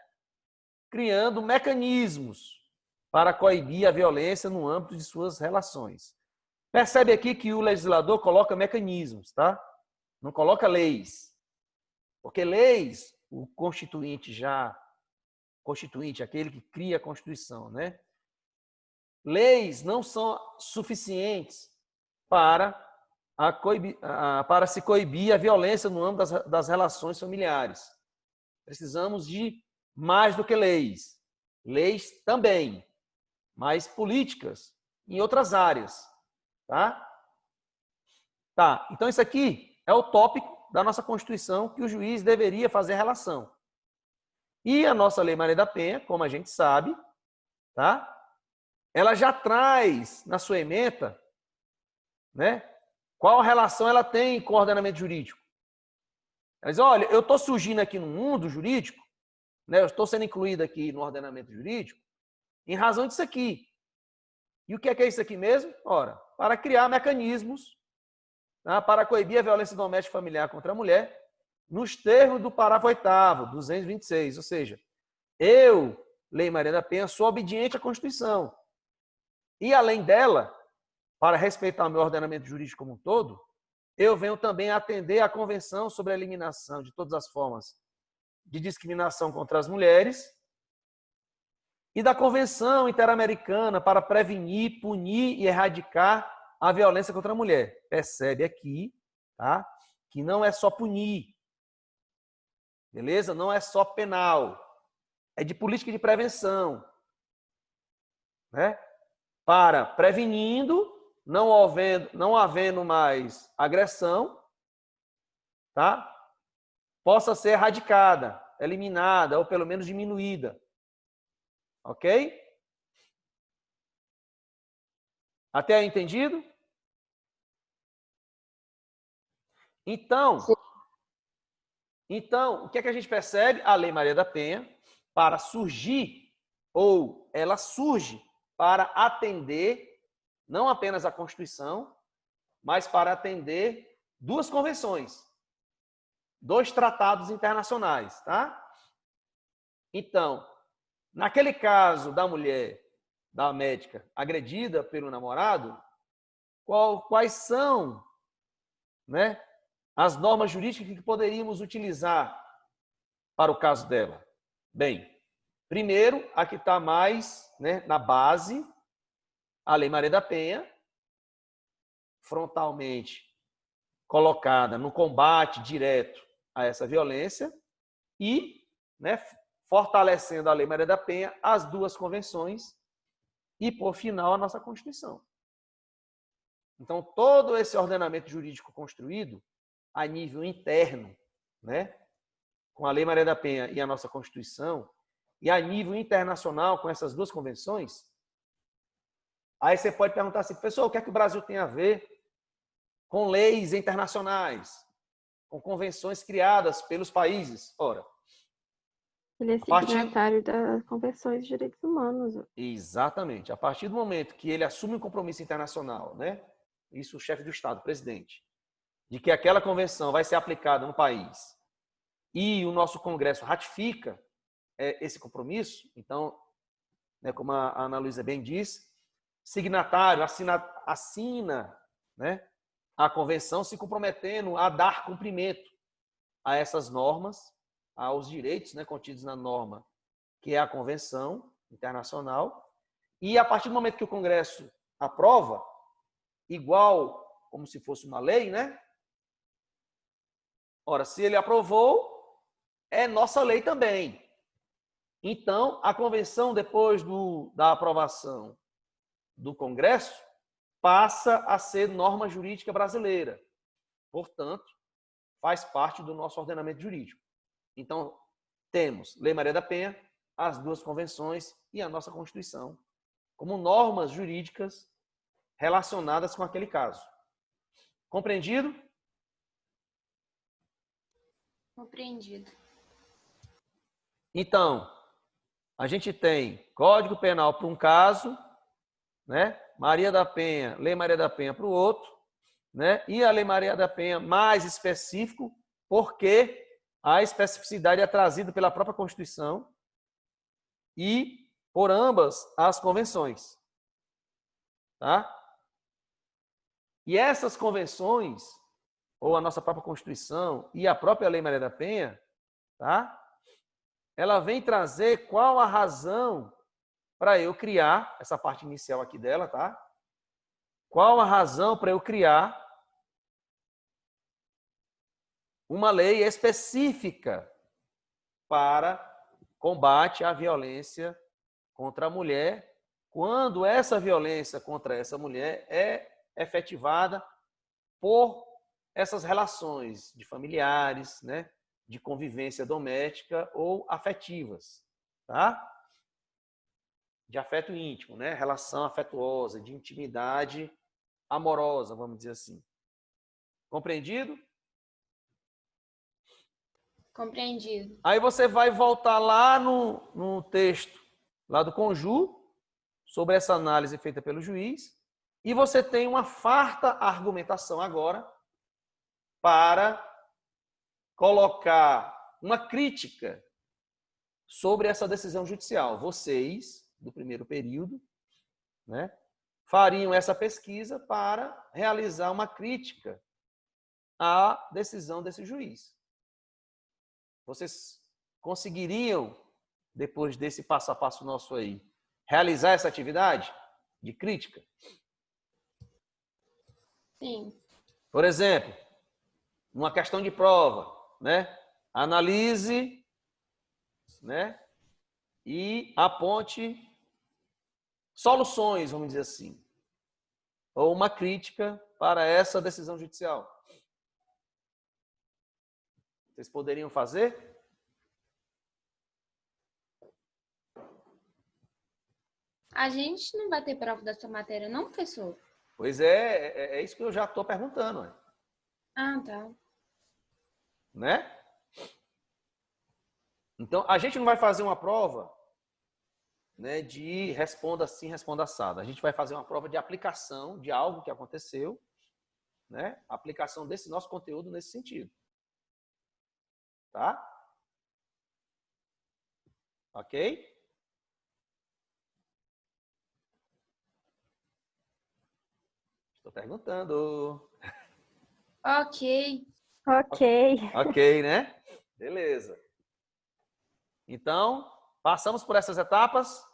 Speaker 1: Criando mecanismos para coibir a violência no âmbito de suas relações. Percebe aqui que o legislador coloca mecanismos, tá? Não coloca leis. Porque leis, o constituinte, aquele que cria a Constituição, né? Leis não são suficientes para se coibir a violência no âmbito das relações familiares. Precisamos de mais do que leis. Leis também, mas políticas em outras áreas. Tá? Tá, então isso aqui é o tópico da nossa Constituição que o juiz deveria fazer relação. E a nossa Lei Maria da Penha, como a gente sabe, tá? Ela já traz na sua ementa, né? Qual relação ela tem com o ordenamento jurídico. Ela diz, olha, eu estou surgindo aqui no mundo jurídico, né? Eu estou sendo incluído aqui no ordenamento jurídico em razão disso aqui. E o que é isso aqui mesmo? Ora, para criar mecanismos, tá? Para coibir a violência doméstica e familiar contra a mulher, nos termos do parágrafo 8º, 226. Ou seja, eu, Lei Maria da Penha, sou obediente à Constituição. E, além dela, para respeitar o meu ordenamento jurídico como um todo, eu venho também atender à Convenção sobre a Eliminação de todas as formas de discriminação contra as mulheres e da Convenção Interamericana para prevenir, punir e erradicar a violência contra a mulher. Percebe aqui, tá? Que não é só punir, beleza? Não é só penal, é de política de prevenção, né? Para prevenindo, não havendo mais agressão, tá? Possa ser erradicada, eliminada ou pelo menos diminuída. Ok? Até aí entendido? Então,
Speaker 2: Sim.
Speaker 1: o que é que a gente percebe? A Lei Maria da Penha, para surgir, ou ela surge para atender não apenas a Constituição, mas para atender duas convenções, dois tratados internacionais, tá? Então, naquele caso da mulher, da médica, agredida pelo namorado, quais são, né, as normas jurídicas que poderíamos utilizar para o caso dela? Bem, primeiro, a que está mais, né, na base, a Lei Maria da Penha, frontalmente colocada no combate direto a essa violência e, né, fortalecendo a Lei Maria da Penha, as duas convenções e, por final, a nossa Constituição. Então, todo esse ordenamento jurídico construído a nível interno, né, com a Lei Maria da Penha e a nossa Constituição, e a nível internacional com essas duas convenções, aí você pode perguntar assim, professor, o que é que o Brasil tem a ver com leis internacionais, com convenções criadas pelos países? Ora,
Speaker 4: Ele é
Speaker 1: a partir...
Speaker 4: signatário das Convenções de Direitos Humanos.
Speaker 1: Exatamente. A partir do momento que ele assume um compromisso internacional, né? Isso o chefe do Estado, o presidente, de que aquela convenção vai ser aplicada no país e o nosso Congresso ratifica esse compromisso, então, né, como a Ana Luísa bem disse, signatário assina, né, a convenção se comprometendo a dar cumprimento a essas normas, aos direitos, né, contidos na norma, que é a Convenção Internacional, e a partir do momento que o Congresso aprova, igual como se fosse uma lei, né? Ora, se ele aprovou, é nossa lei também. Então, a convenção, depois da aprovação do Congresso, passa a ser norma jurídica brasileira. Portanto, faz parte do nosso ordenamento jurídico. Então, temos Lei Maria da Penha, as duas convenções e a nossa Constituição como normas jurídicas relacionadas com aquele caso. Compreendido?
Speaker 3: Compreendido.
Speaker 1: Então, a gente tem Código Penal para um caso, né? Maria da Penha, Lei Maria da Penha para o outro, né? E a Lei Maria da Penha mais específico, porque a especificidade é trazida pela própria Constituição e por ambas as convenções, tá? E essas convenções, ou a nossa própria Constituição e a própria Lei Maria da Penha, tá? Ela vem trazer qual a razão para eu criar, essa parte inicial aqui dela, tá? Qual a razão para eu criar uma lei específica para combate à violência contra a mulher, quando essa violência contra essa mulher é efetivada por essas relações de familiares, né, de convivência doméstica ou afetivas, tá? De afeto íntimo, né, relação afetuosa, de intimidade amorosa, vamos dizer assim. Compreendido?
Speaker 3: Compreendido.
Speaker 1: Aí você vai voltar lá no texto, lá do Conju, sobre essa análise feita pelo juiz, e você tem uma farta argumentação agora para colocar uma crítica sobre essa decisão judicial. Vocês, do primeiro período, né, fariam essa pesquisa para realizar uma crítica à decisão desse juiz. Vocês conseguiriam, depois desse passo a passo nosso aí, realizar essa atividade de crítica?
Speaker 3: Sim.
Speaker 1: Por exemplo, uma questão de prova, né? Analise, né? E aponte soluções, vamos dizer assim, ou uma crítica para essa decisão judicial. Vocês poderiam fazer?
Speaker 3: A gente não vai ter prova dessa matéria, não, professor?
Speaker 1: Pois é isso que eu já estou perguntando, né?
Speaker 3: Ah, tá.
Speaker 1: Né? Então, a gente não vai fazer uma prova, né, de responda sim, responda assado. A gente vai fazer uma prova de aplicação de algo que aconteceu, né? Aplicação desse nosso conteúdo nesse sentido. Tá? Ok? Estou perguntando.
Speaker 3: Ok.
Speaker 4: Ok.
Speaker 1: Ok, né? Beleza. Então, passamos por essas etapas?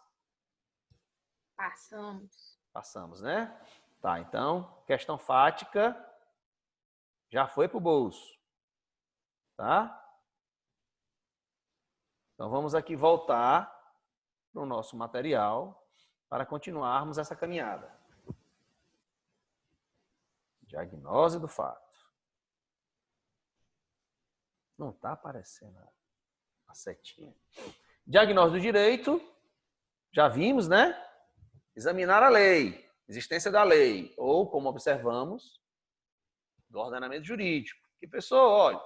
Speaker 3: Passamos.
Speaker 1: Passamos, né? Tá, então, questão fática já foi para o bolso. Tá? Então, vamos aqui voltar para o nosso material para continuarmos essa caminhada. Diagnose do fato. Não está aparecendo a setinha. Diagnose do direito, já vimos, né? Examinar a lei, existência da lei, ou, como observamos, do ordenamento jurídico. Que pessoa, olha,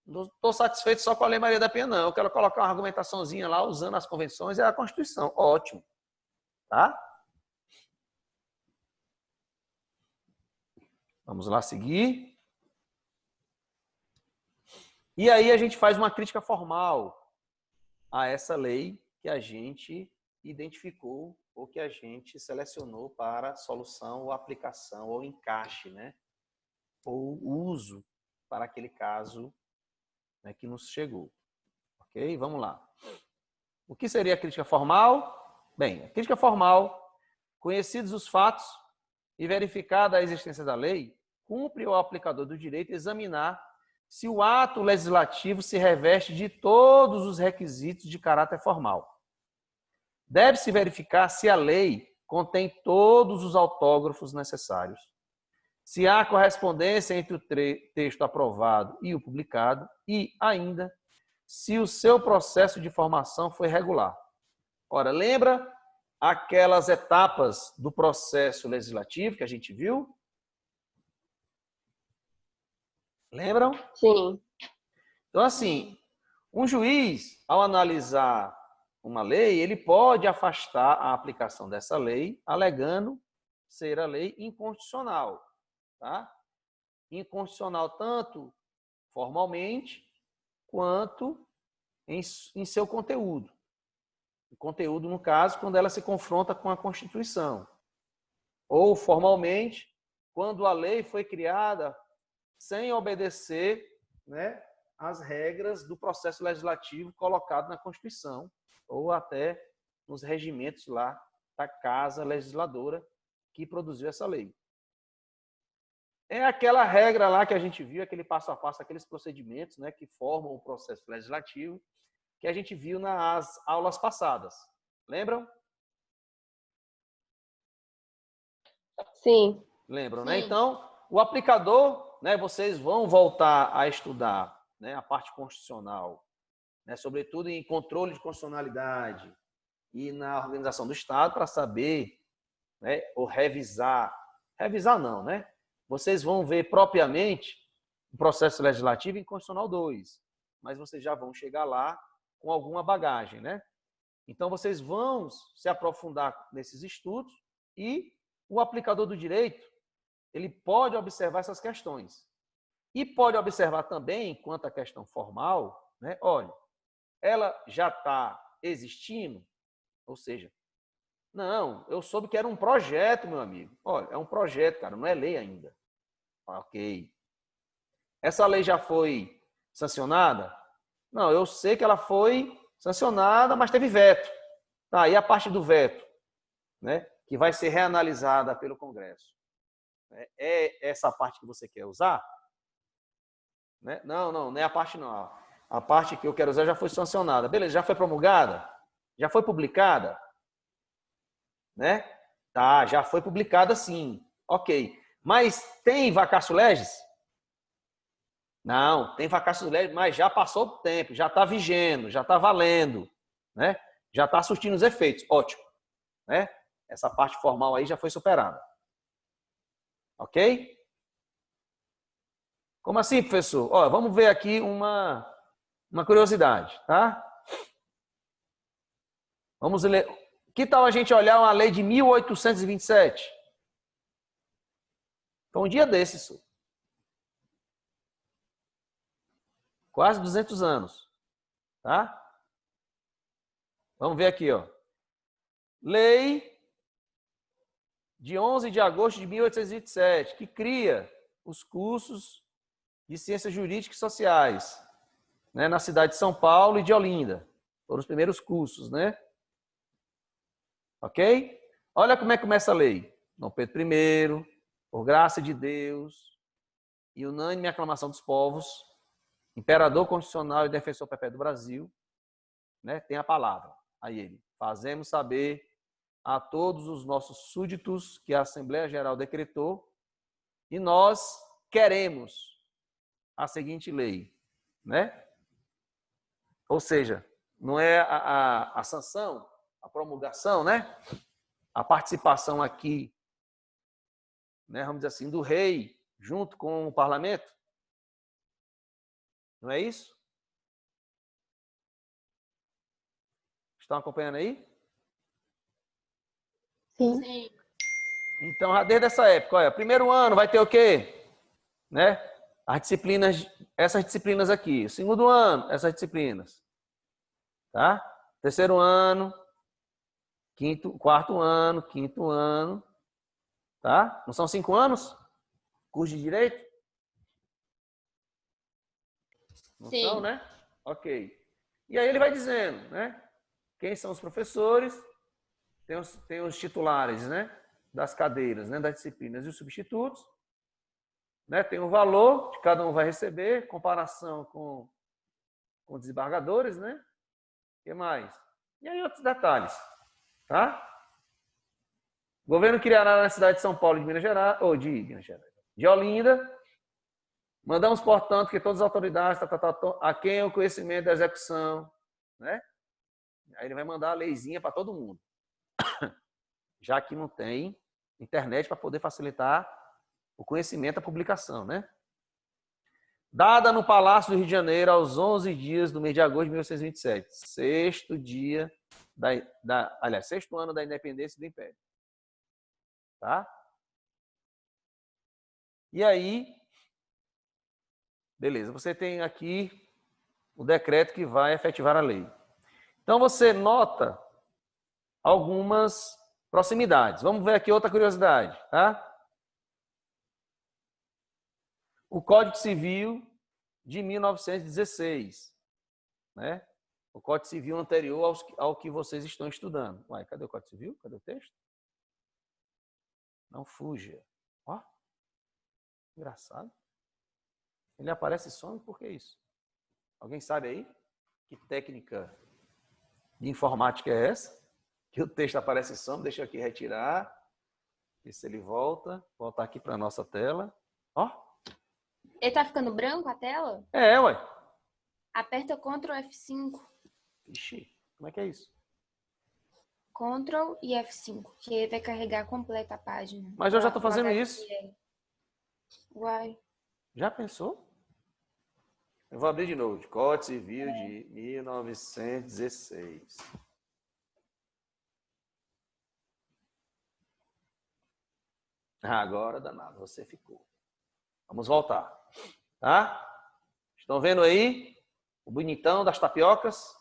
Speaker 1: não estou satisfeito só com a Lei Maria da Penha, não. Eu quero colocar uma argumentaçãozinha lá usando as convenções e a Constituição. Ótimo. Tá? Vamos lá seguir. E aí a gente faz uma crítica formal a essa lei que a gente identificou ou que a gente selecionou para solução ou aplicação ou encaixe, né? Ou uso para aquele caso, né, que nos chegou. Ok? Vamos lá. O que seria a crítica formal? Bem, a crítica formal, conhecidos os fatos e verificada a existência da lei, cumpre ao aplicador do direito examinar se o ato legislativo se reveste de todos os requisitos de caráter formal. Deve-se verificar se a lei contém todos os autógrafos necessários, se há correspondência entre o texto aprovado e o publicado e, ainda, se o seu processo de formação foi regular. Ora, lembra aquelas etapas do processo legislativo que a gente viu? Lembram?
Speaker 2: Sim.
Speaker 1: Então, assim, um juiz, ao analisar uma lei, ele pode afastar a aplicação dessa lei, alegando ser a lei inconstitucional. Tá? Inconstitucional tanto formalmente, quanto em seu conteúdo. O conteúdo, no caso, quando ela se confronta com a Constituição. Ou, formalmente, quando a lei foi criada sem obedecer, né, as regras do processo legislativo colocado na Constituição, ou até nos regimentos lá da Casa Legisladora que produziu essa lei. É aquela regra lá que a gente viu, aquele passo a passo, aqueles procedimentos, né, que formam o processo legislativo, que a gente viu nas aulas passadas. Lembram?
Speaker 2: Sim.
Speaker 1: Lembram,
Speaker 3: Sim.
Speaker 1: né? Então, o aplicador, né, vocês vão voltar a estudar, né, a parte constitucional, né, sobretudo em controle de constitucionalidade e na organização do Estado, para saber, né, ou revisar não, né? Vocês vão ver propriamente o processo legislativo em Constitucional 2, mas vocês já vão chegar lá com alguma bagagem, né? Então, vocês vão se aprofundar nesses estudos e o aplicador do direito, ele pode observar essas questões. E pode observar também, quanto à questão formal, né? Olha, ela já está existindo, ou seja, não, eu soube que era um projeto, meu amigo. Olha, é um projeto, cara, não é lei ainda. Ok. Essa lei já foi sancionada? Não, eu sei que ela foi sancionada, mas teve veto. Tá, e a parte do veto, né, que vai ser reanalisada pelo Congresso? É essa parte que você quer usar? Né? Não é a parte não. A parte que eu quero usar já foi sancionada. Beleza, já foi promulgada? Já foi publicada? Né? Tá, já foi publicada sim. Ok. Mas tem vacatio legis? Não, tem vacatio legis, mas já passou o tempo, já está vigendo, já está valendo, né? Já está surtindo os efeitos. Ótimo. Né? Essa parte formal aí já foi superada. Ok? Como assim, professor? Ó, vamos ver aqui uma curiosidade, tá? Vamos ler. Que tal a gente olhar uma lei de 1827? Foi um dia desses, senhor. Quase 200 anos, tá? Vamos ver aqui, ó. Lei de 11 de agosto de 1827, que cria os cursos de Ciências Jurídicas e Sociais, né, na cidade de São Paulo e de Olinda. Foram os primeiros cursos, né? Ok? Olha como é que começa a lei. Dom Pedro I, por graça de Deus e unânime aclamação dos povos, imperador constitucional e defensor perpétuo do Brasil, né, tem a palavra a ele. Fazemos saber a todos os nossos súditos que a Assembleia Geral decretou e nós queremos a seguinte lei, né? Ou seja, não é a sanção, a promulgação, né? A participação aqui, né, vamos dizer assim, do rei junto com o parlamento. Não é isso? Estão acompanhando aí?
Speaker 4: Sim.
Speaker 3: Sim.
Speaker 1: Então, já desde essa época, olha, primeiro ano vai ter o quê? Né? As disciplinas, essas disciplinas aqui. Segundo ano, essas disciplinas. Tá? Terceiro ano, quarto ano, quinto ano. Tá? Não são 5 anos? Curso de Direito? Não
Speaker 3: Sim.
Speaker 1: são, né? Ok. E aí ele vai dizendo, né? Quem são os professores? Tem os titulares, né? Das cadeiras, né? Das disciplinas e os substitutos. Né? Tem o valor que cada um vai receber, comparação com desembargadores, né? O que mais? E aí outros detalhes, tá? O governo criará na cidade de São Paulo de Minas Gerais, ou de Minas Gerais, de Olinda. Mandamos, portanto, que todas as autoridades, a quem o conhecimento da execução, né? Aí ele vai mandar a leizinha para todo mundo. Já que não tem internet para poder facilitar o conhecimento, a publicação, né? Dada no Palácio do Rio de Janeiro aos 11 dias do mês de agosto de 1827. Sexto dia sexto ano da independência do Império. Tá? E aí, beleza, você tem aqui o decreto que vai efetivar a lei. Então você nota algumas proximidades. Vamos ver aqui outra curiosidade, tá? O Código Civil de 1916, né? O Código Civil anterior ao que vocês estão estudando. Uai, cadê o Código Civil? Cadê o texto? Não fuja. Ó, engraçado. Ele aparece e some, por que isso? Alguém sabe aí? Que técnica de informática é essa? Que o texto aparece e some, deixa eu aqui retirar. Ver se ele volta. Voltar aqui para a nossa tela. Ó.
Speaker 3: Ele tá ficando branco a tela?
Speaker 1: É, ué.
Speaker 3: Aperta Ctrl F5.
Speaker 1: Ixi, como é que é isso?
Speaker 3: Ctrl e F5, que ele vai carregar completa a página.
Speaker 1: Mas eu já estou fazendo
Speaker 3: HTML.
Speaker 1: isso.
Speaker 3: Uai.
Speaker 1: Já pensou? Eu vou abrir de novo. Código Civil de 1916. Agora, danado, você ficou. Vamos voltar. Tá? Estão vendo aí o bonitão das tapiocas?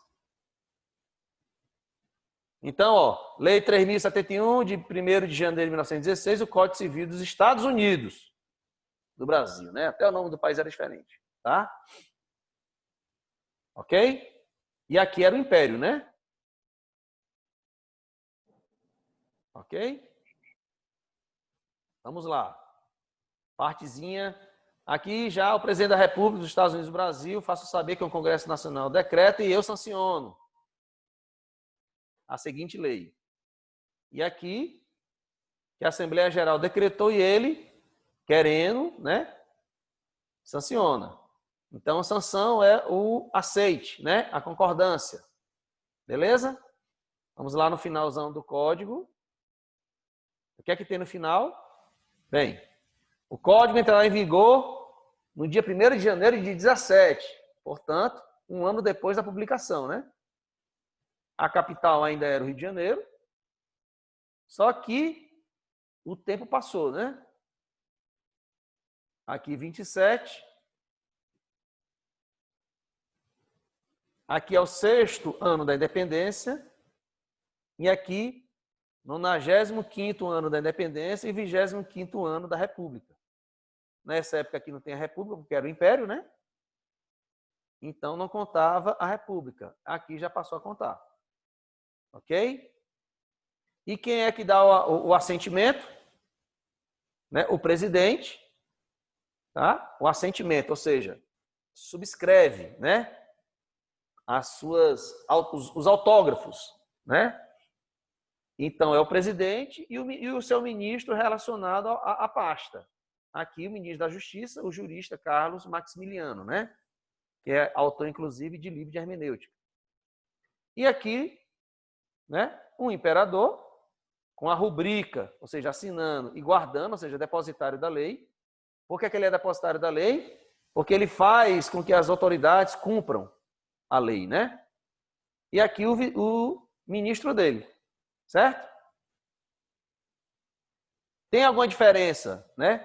Speaker 1: Então, ó, Lei 3.071, de 1º de janeiro de 1916, o Código Civil dos Estados Unidos do Brasil, né? Até o nome do país era diferente, tá? Ok? E aqui era o Império, né? Ok? Vamos lá. Partezinha. Aqui já o presidente da República dos Estados Unidos do Brasil, faço saber que o Congresso Nacional decreta e eu sanciono a seguinte lei. E aqui, que a Assembleia Geral decretou e ele, querendo, né, sanciona. Então, a sanção é o aceite, né, a concordância. Beleza? Vamos lá no finalzão do código. O que é que tem no final? Bem, o código entrará em vigor no dia 1º de janeiro de 17, portanto, um ano depois da publicação, né? A capital ainda era o Rio de Janeiro, só que o tempo passou, né? Aqui 27. Aqui é o 6º ano da independência. E aqui, 95º ano da independência e 25º ano da República. Nessa época aqui não tem a República, porque era o Império, né? Então não contava a República. Aqui já passou a contar. Ok? E quem é que dá o assentimento? Né? O presidente. Tá? O assentimento, ou seja, subscreve, né? Os autógrafos, né? Então é o presidente e o seu ministro relacionado à pasta. Aqui o ministro da Justiça, o jurista Carlos Maximiliano, né? Que é autor inclusive de livro de hermenêutica. E aqui, né? Um imperador com a rubrica, ou seja, assinando e guardando, ou seja, depositário da lei. Por que ele é depositário da lei? Porque ele faz com que as autoridades cumpram a lei, né? E aqui o ministro dele, certo? Tem alguma diferença, né?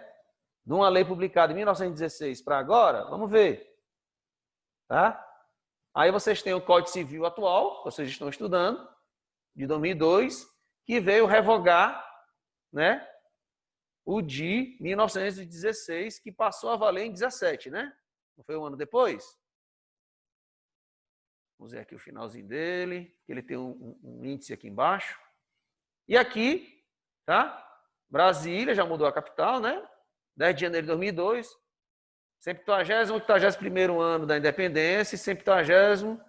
Speaker 1: De uma lei publicada em 1916 para agora? Vamos ver. Tá? Aí vocês têm o Código Civil atual, vocês estão estudando, de 2002, que veio revogar, né? O de 1916, que passou a valer em 17, né? Não foi um ano depois? Vamos ver aqui o finalzinho dele, que ele tem um índice aqui embaixo. E aqui, tá? Brasília, já mudou a capital, né? 10 de janeiro de 2002. 150º, 81º ano da independência e 150º,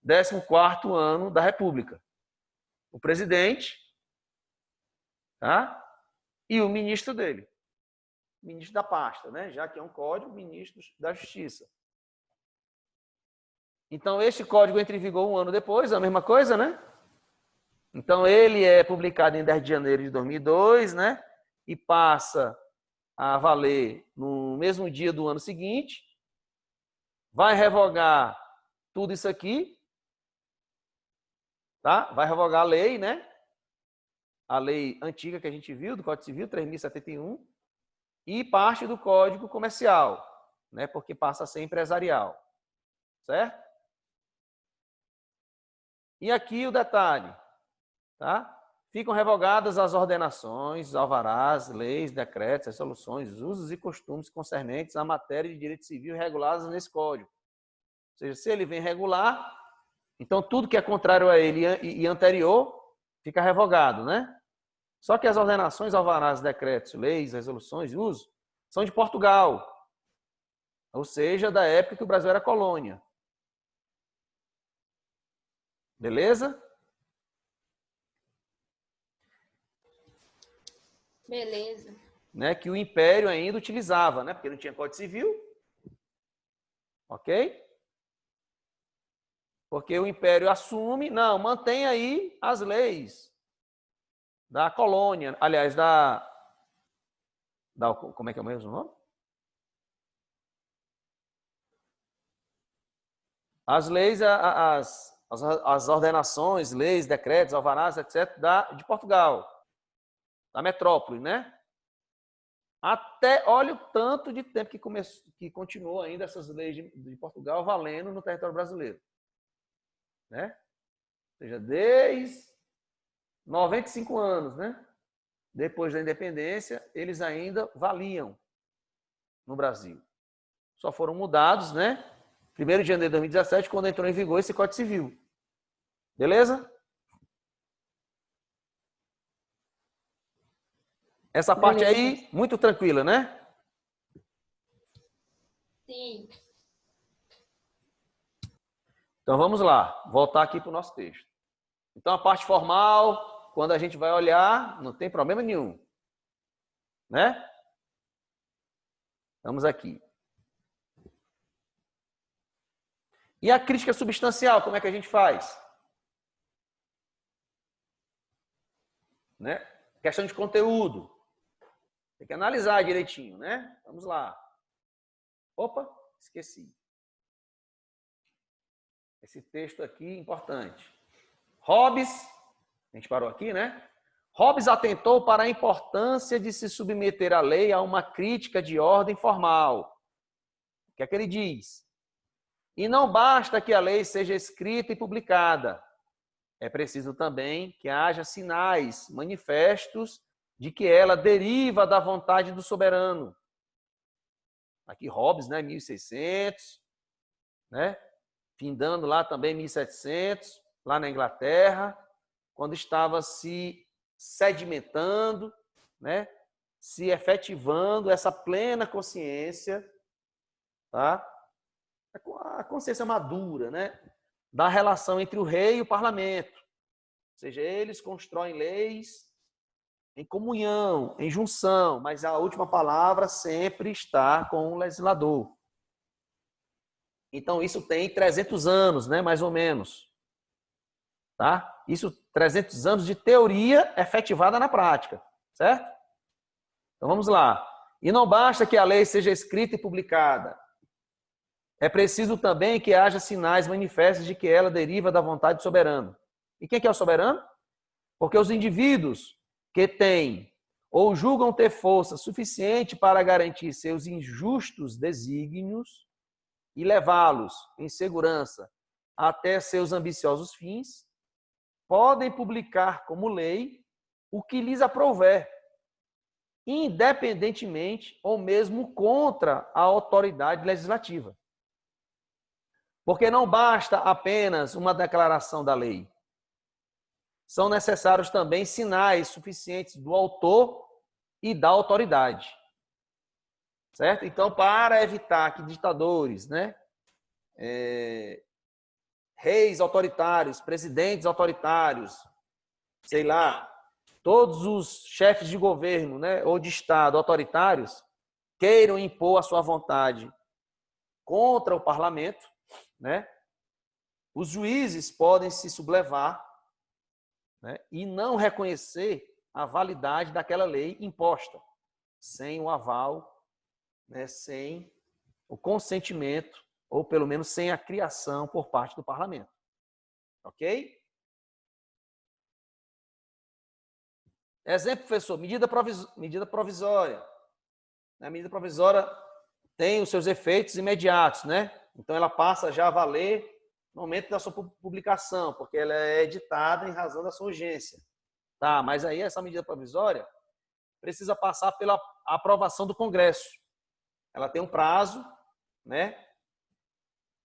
Speaker 1: 14º ano da República. O presidente, tá? E o ministro dele. Ministro da pasta, né? Já que é um código, ministro da Justiça. Então, este código entra em vigor um ano depois, a mesma coisa, né? Então, ele é publicado em 10 de janeiro de 2002, né? E passa a valer no mesmo dia do ano seguinte. Vai revogar tudo isso aqui, tá? Vai revogar a lei, né? A lei antiga que a gente viu, do Código Civil, 3.071, e parte do Código Comercial, né? Porque passa a ser empresarial, certo? E aqui o detalhe, tá? Ficam revogadas as ordenações, alvarás, leis, decretos, resoluções, usos e costumes concernentes à matéria de direito civil reguladas nesse código. Ou seja, se ele vem regular, então tudo que é contrário a ele e anterior fica revogado, né? Só que as ordenações, alvarás, decretos, leis, resoluções e usos são de Portugal. Ou seja, da época que o Brasil era colônia. Beleza?
Speaker 3: Beleza.
Speaker 1: Né, que o Império ainda utilizava, né, porque não tinha Código Civil. Ok? Porque o Império assume, não, mantém aí as leis da colônia, aliás, como é que é o mesmo nome? As leis, as ordenações, leis, decretos, alvarás, etc., de Portugal, da metrópole, né? Até, olha o tanto de tempo que continuou ainda essas leis de Portugal valendo no território brasileiro. Né? Ou seja, desde 95 anos, né? Depois da independência, eles ainda valiam no Brasil. Só foram mudados, né? 1º de janeiro de 2017, quando entrou em vigor esse Código Civil. Beleza? Essa parte aí, muito tranquila, né?
Speaker 3: Sim.
Speaker 1: Então vamos lá, voltar aqui para o nosso texto. Então a parte formal, quando a gente vai olhar, não tem problema nenhum. Né? Estamos aqui. E a crítica substancial, como é que a gente faz? Né? Questão de conteúdo. Tem que analisar direitinho, né? Vamos lá. Opa, esqueci. Esse texto aqui é importante. Hobbes, a gente parou aqui, né? Hobbes atentou para a importância de se submeter à lei a uma crítica de ordem formal. O que é que ele diz? E não basta que a lei seja escrita e publicada. É preciso também que haja sinais, manifestos, de que ela deriva da vontade do soberano. Aqui Hobbes, né, 1600, né? Findando lá também 1700, lá na Inglaterra, quando estava se sedimentando, né? Se efetivando essa plena consciência, tá? A consciência madura, né? Da relação entre o rei e o parlamento. Ou seja, eles constroem leis em comunhão, em junção, mas a última palavra sempre está com o legislador. Então, isso tem 300 anos, né? Mais ou menos. Tá? Isso, 300 anos de teoria efetivada na prática, certo? Então, vamos lá. E não basta que a lei seja escrita e publicada. É preciso também que haja sinais manifestos de que ela deriva da vontade do soberano. E quem que é o soberano? Porque os indivíduos que têm ou julgam ter força suficiente para garantir seus injustos desígnios e levá-los em segurança até seus ambiciosos fins, podem publicar como lei o que lhes aprouver, independentemente ou mesmo contra a autoridade legislativa. Porque não basta apenas uma declaração da lei. São necessários também sinais suficientes do autor e da autoridade. Certo? Então, para evitar que ditadores, né, reis autoritários, presidentes autoritários, sei lá, todos os chefes de governo, né, ou de Estado autoritários, queiram impor a sua vontade contra o parlamento, né, os juízes podem se sublevar, né, e não reconhecer a validade daquela lei imposta, sem o aval, né, sem o consentimento, ou pelo menos sem a criação por parte do parlamento. Ok? Exemplo, professor, medida provisória. A medida provisória tem os seus efeitos imediatos, né? Então, ela passa já a valer no momento da sua publicação, porque ela é editada em razão da sua urgência. Tá, mas aí essa medida provisória precisa passar pela aprovação do Congresso. Ela tem um prazo, né,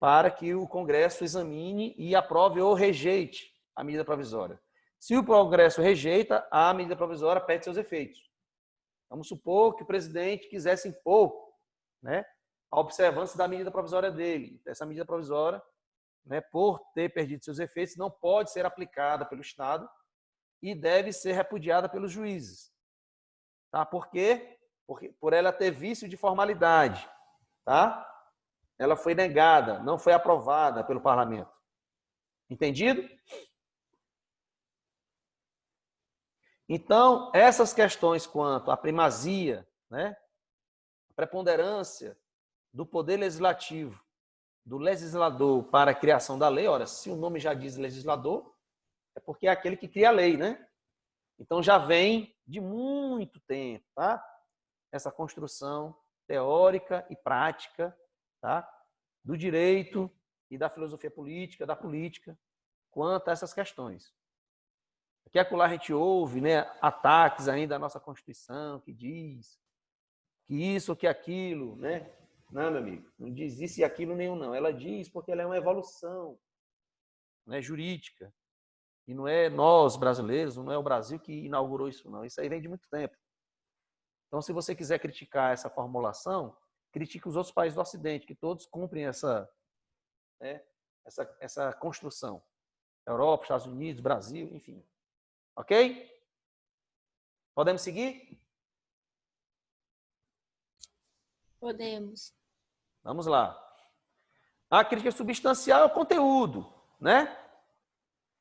Speaker 1: para que o Congresso examine e aprove ou rejeite a medida provisória. Se o Congresso rejeita, a medida provisória perde seus efeitos. Vamos supor que o presidente quisesse impor, né, a observância da medida provisória dele. Essa medida provisória, né, por ter perdido seus efeitos, não pode ser aplicada pelo Estado e deve ser repudiada pelos juízes. Tá? Por quê? Porque, por ela ter vício de formalidade. Tá? Ela foi negada, não foi aprovada pelo parlamento. Entendido? Então, essas questões quanto à primazia, né, a preponderância do poder legislativo, do legislador para a criação da lei, ora, se o nome já diz legislador, é porque é aquele que cria a lei, né? Então, já vem de muito tempo, tá? Essa construção teórica e prática, tá? Do direito e da filosofia política, da política, quanto a essas questões. Aqui e acolá a gente ouve, né, ataques ainda à nossa Constituição, que diz que isso ou que aquilo, né? Não, meu amigo, não diz isso e aquilo nenhum, não. Ela diz porque ela é uma evolução, né, jurídica. E não é nós, brasileiros, não é o Brasil que inaugurou isso, não. Isso aí vem de muito tempo. Então, se você quiser criticar essa formulação, critique os outros países do Ocidente, que todos cumprem essa construção. Europa, Estados Unidos, Brasil, enfim. Ok? Podemos seguir?
Speaker 3: Podemos.
Speaker 1: Vamos lá. A crítica substancial é o conteúdo, né?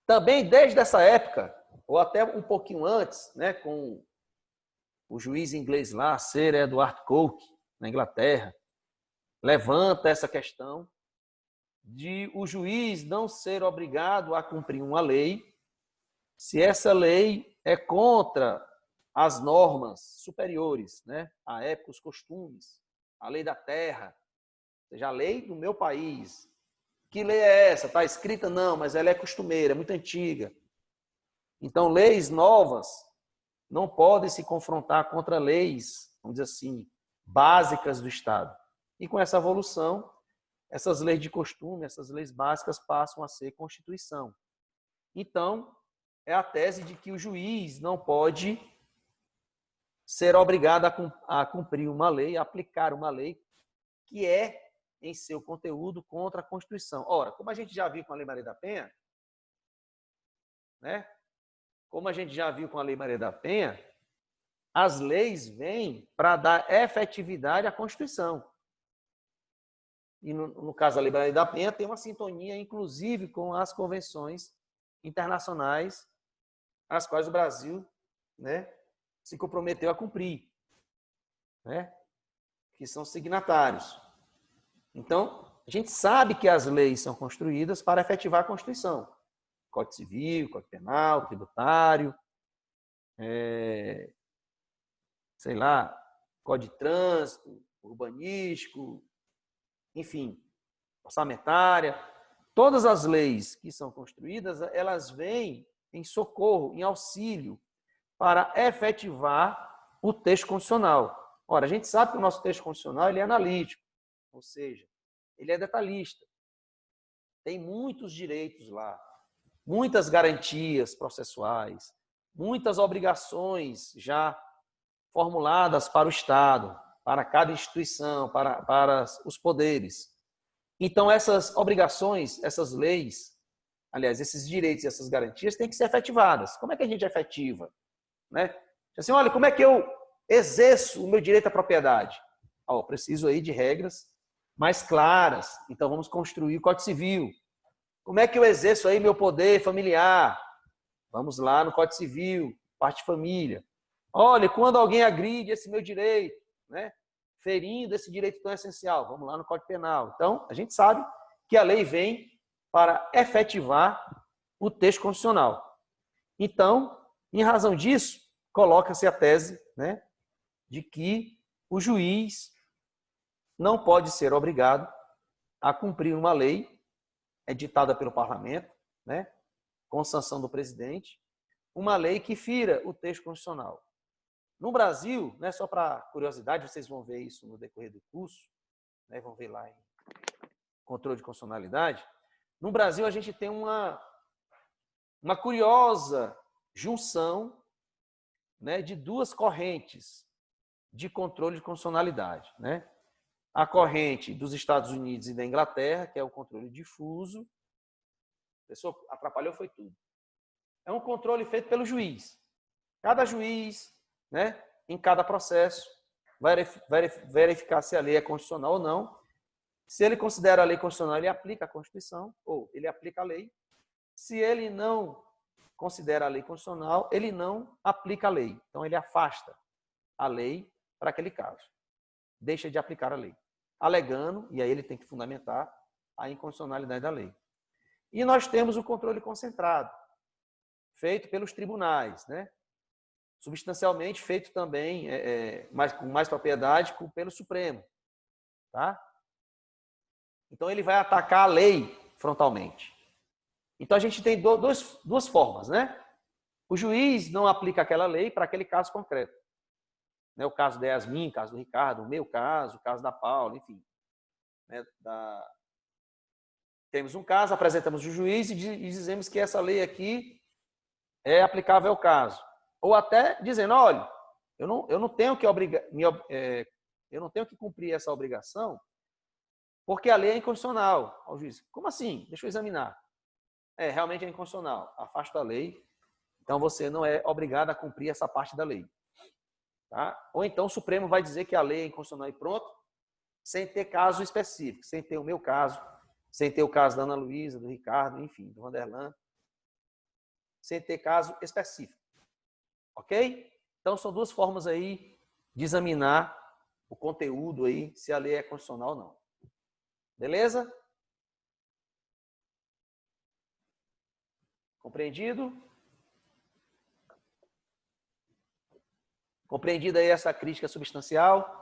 Speaker 1: Também desde essa época, ou até um pouquinho antes, né, com o juiz inglês lá, Sir Edward Coke, na Inglaterra, levanta essa questão de o juiz não ser obrigado a cumprir uma lei se essa lei é contra as normas superiores, né? A época, os costumes, a lei da terra, ou seja, a lei do meu país. Que lei é essa? Está escrita? Não, mas ela é costumeira, é muito antiga. Então, leis novas não podem se confrontar contra leis, vamos dizer assim, básicas do Estado. E com essa evolução, essas leis de costume, essas leis básicas passam a ser Constituição. Então, é a tese de que o juiz não pode ser obrigado a cumprir uma lei, a aplicar uma lei que é, em seu conteúdo, contra a Constituição. Ora, como a gente já viu com a Lei Maria da Penha, né? Como a gente já viu com a Lei Maria da Penha, as leis vêm para dar efetividade à Constituição. E no caso da Lei Maria da Penha, tem uma sintonia, inclusive, com as convenções internacionais as quais o Brasil, né, se comprometeu a cumprir, né, que são signatários. Então, a gente sabe que as leis são construídas para efetivar a Constituição. Código Civil, Código Penal, Tributário, sei lá, Código de Trânsito, Urbanístico, enfim, orçamentária. Todas as leis que são construídas, elas vêm em socorro, em auxílio, para efetivar o texto constitucional. Ora, a gente sabe que o nosso texto constitucional ele é analítico, ou seja, ele é detalhista. Tem muitos direitos lá, muitas garantias processuais, muitas obrigações já formuladas para o Estado, para cada instituição, para os poderes. Então, essas obrigações, essas leis, aliás, esses direitos e essas garantias têm que ser efetivadas. Como é que a gente efetiva? Né? Assim, olha, como é que eu exerço o meu direito à propriedade? Preciso aí de regras mais claras. Então, vamos construir o Código Civil. Como é que eu exerço aí meu poder familiar? Vamos lá no Código Civil, parte de família. Olha, quando alguém agride esse meu direito, né? Ferindo esse direito tão essencial, vamos lá no Código Penal. Então, a gente sabe que a lei vem para efetivar o texto constitucional. Então, em razão disso, coloca-se a tese, né, de que o juiz não pode ser obrigado a cumprir uma lei editada pelo parlamento, né, com sanção do presidente, uma lei que fira o texto constitucional. No Brasil, né, só para curiosidade, vocês vão ver isso no decorrer do curso, né, vão ver lá em controle de constitucionalidade. No Brasil, a gente tem uma curiosa junção, né, de duas correntes de controle de constitucionalidade, né? A corrente dos Estados Unidos e da Inglaterra, que é o controle difuso. A pessoa atrapalhou, foi tudo. É um controle feito pelo juiz. Cada juiz, né, em cada processo, vai verificar se a lei é constitucional ou não. Se ele considera a lei constitucional, ele aplica a Constituição, ou ele aplica a lei. Se ele não considera a lei constitucional, ele não aplica a lei. Então, ele afasta a lei para aquele caso. Deixa de aplicar a lei. Alegando, e aí ele tem que fundamentar a inconstitucionalidade da lei. E nós temos o controle concentrado, feito pelos tribunais, né? Substancialmente feito também, com mais propriedade, pelo Supremo. Tá? Então, ele vai atacar a lei frontalmente. Então, a gente tem duas formas, né? O juiz não aplica aquela lei para aquele caso concreto. Né? O caso da Yasmin, o caso do Ricardo, o meu caso, o caso da Paula, enfim. Né? Temos um caso, apresentamos o juiz e dizemos que essa lei aqui é aplicável ao caso. Ou até dizendo, olha, eu não tenho que eu não tenho que cumprir essa obrigação porque a lei é inconstitucional. Ao juiz, como assim? Deixa eu examinar. Realmente é inconstitucional. Afasta a lei. Então, você não é obrigado a cumprir essa parte da lei. Tá? Ou então o Supremo vai dizer que a lei é inconstitucional e pronto, sem ter caso específico, sem ter o meu caso, sem ter o caso da Ana Luísa, do Ricardo, enfim, do Vanderlan, sem ter caso específico. Ok? Então, são duas formas aí de examinar o conteúdo aí, se a lei é constitucional ou não. Beleza? Compreendido? Compreendida aí essa crítica substancial?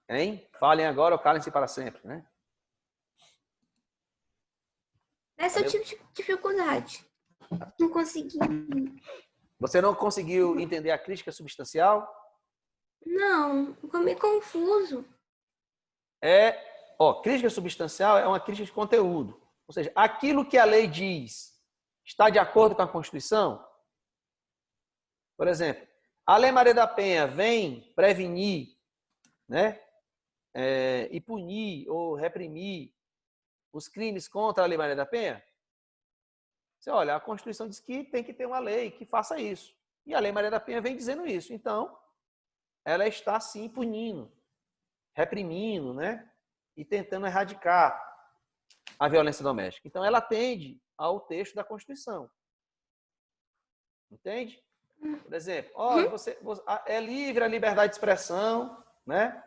Speaker 1: Hein? Falem agora ou calem-se para sempre, né?
Speaker 6: Essa eu tive dificuldade. Não consegui.
Speaker 1: Você não conseguiu entender a crítica substancial?
Speaker 6: Não, ficou meio confuso.
Speaker 1: Crítica substancial é uma crítica de conteúdo. Ou seja, aquilo que a lei diz está de acordo com a Constituição? Por exemplo, a Lei Maria da Penha vem prevenir, né, e punir ou reprimir os crimes contra a Lei Maria da Penha? Você olha, a Constituição diz que tem que ter uma lei que faça isso. E a Lei Maria da Penha vem dizendo isso. Então, ela está sim punindo, reprimindo, né, e tentando erradicar a violência doméstica. Então, ela atende ao texto da Constituição. Entende? Por exemplo, olha, é livre a liberdade de expressão, né?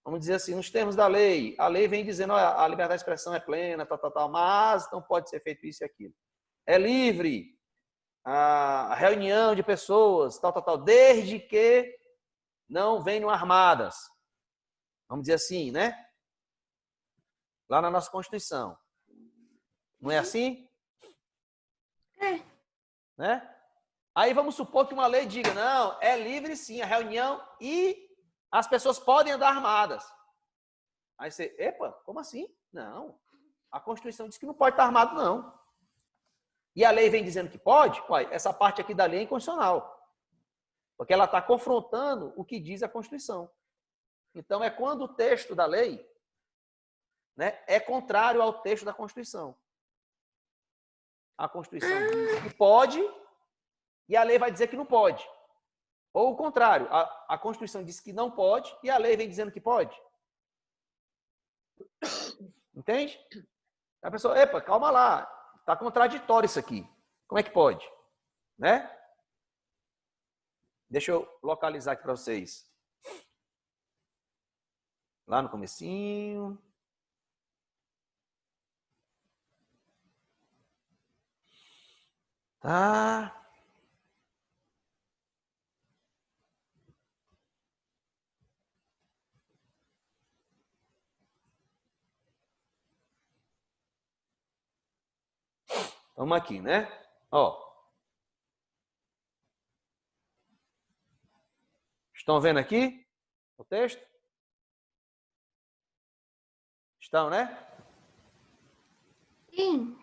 Speaker 1: Vamos dizer assim, nos termos da lei, a lei vem dizendo, olha, a liberdade de expressão é plena, mas não pode ser feito isso e aquilo. É livre a reunião de pessoas, desde que não venham armadas. Vamos dizer assim, né? Lá na nossa Constituição. Não é assim?
Speaker 6: É.
Speaker 1: Né? Aí vamos supor que uma lei diga, não, é livre sim a reunião e as pessoas podem andar armadas. Aí você, epa, como assim? Não, a Constituição diz que não pode estar armado, não. E a lei vem dizendo que pode? Uai, essa parte aqui da lei é inconstitucional. Porque ela está confrontando o que diz a Constituição. Então, é quando o texto da lei, né, é contrário ao texto da Constituição. A Constituição diz que pode e a lei vai dizer que não pode. Ou o contrário, a Constituição diz que não pode e a lei vem dizendo que pode. Entende? A pessoa, epa, calma lá, está contraditório isso aqui. Como é que pode? Né? Deixa eu localizar aqui para vocês. Lá no comecinho. Tá. Vamos aqui, né? Ó. Estão vendo aqui o texto? Estão, né?
Speaker 6: Sim.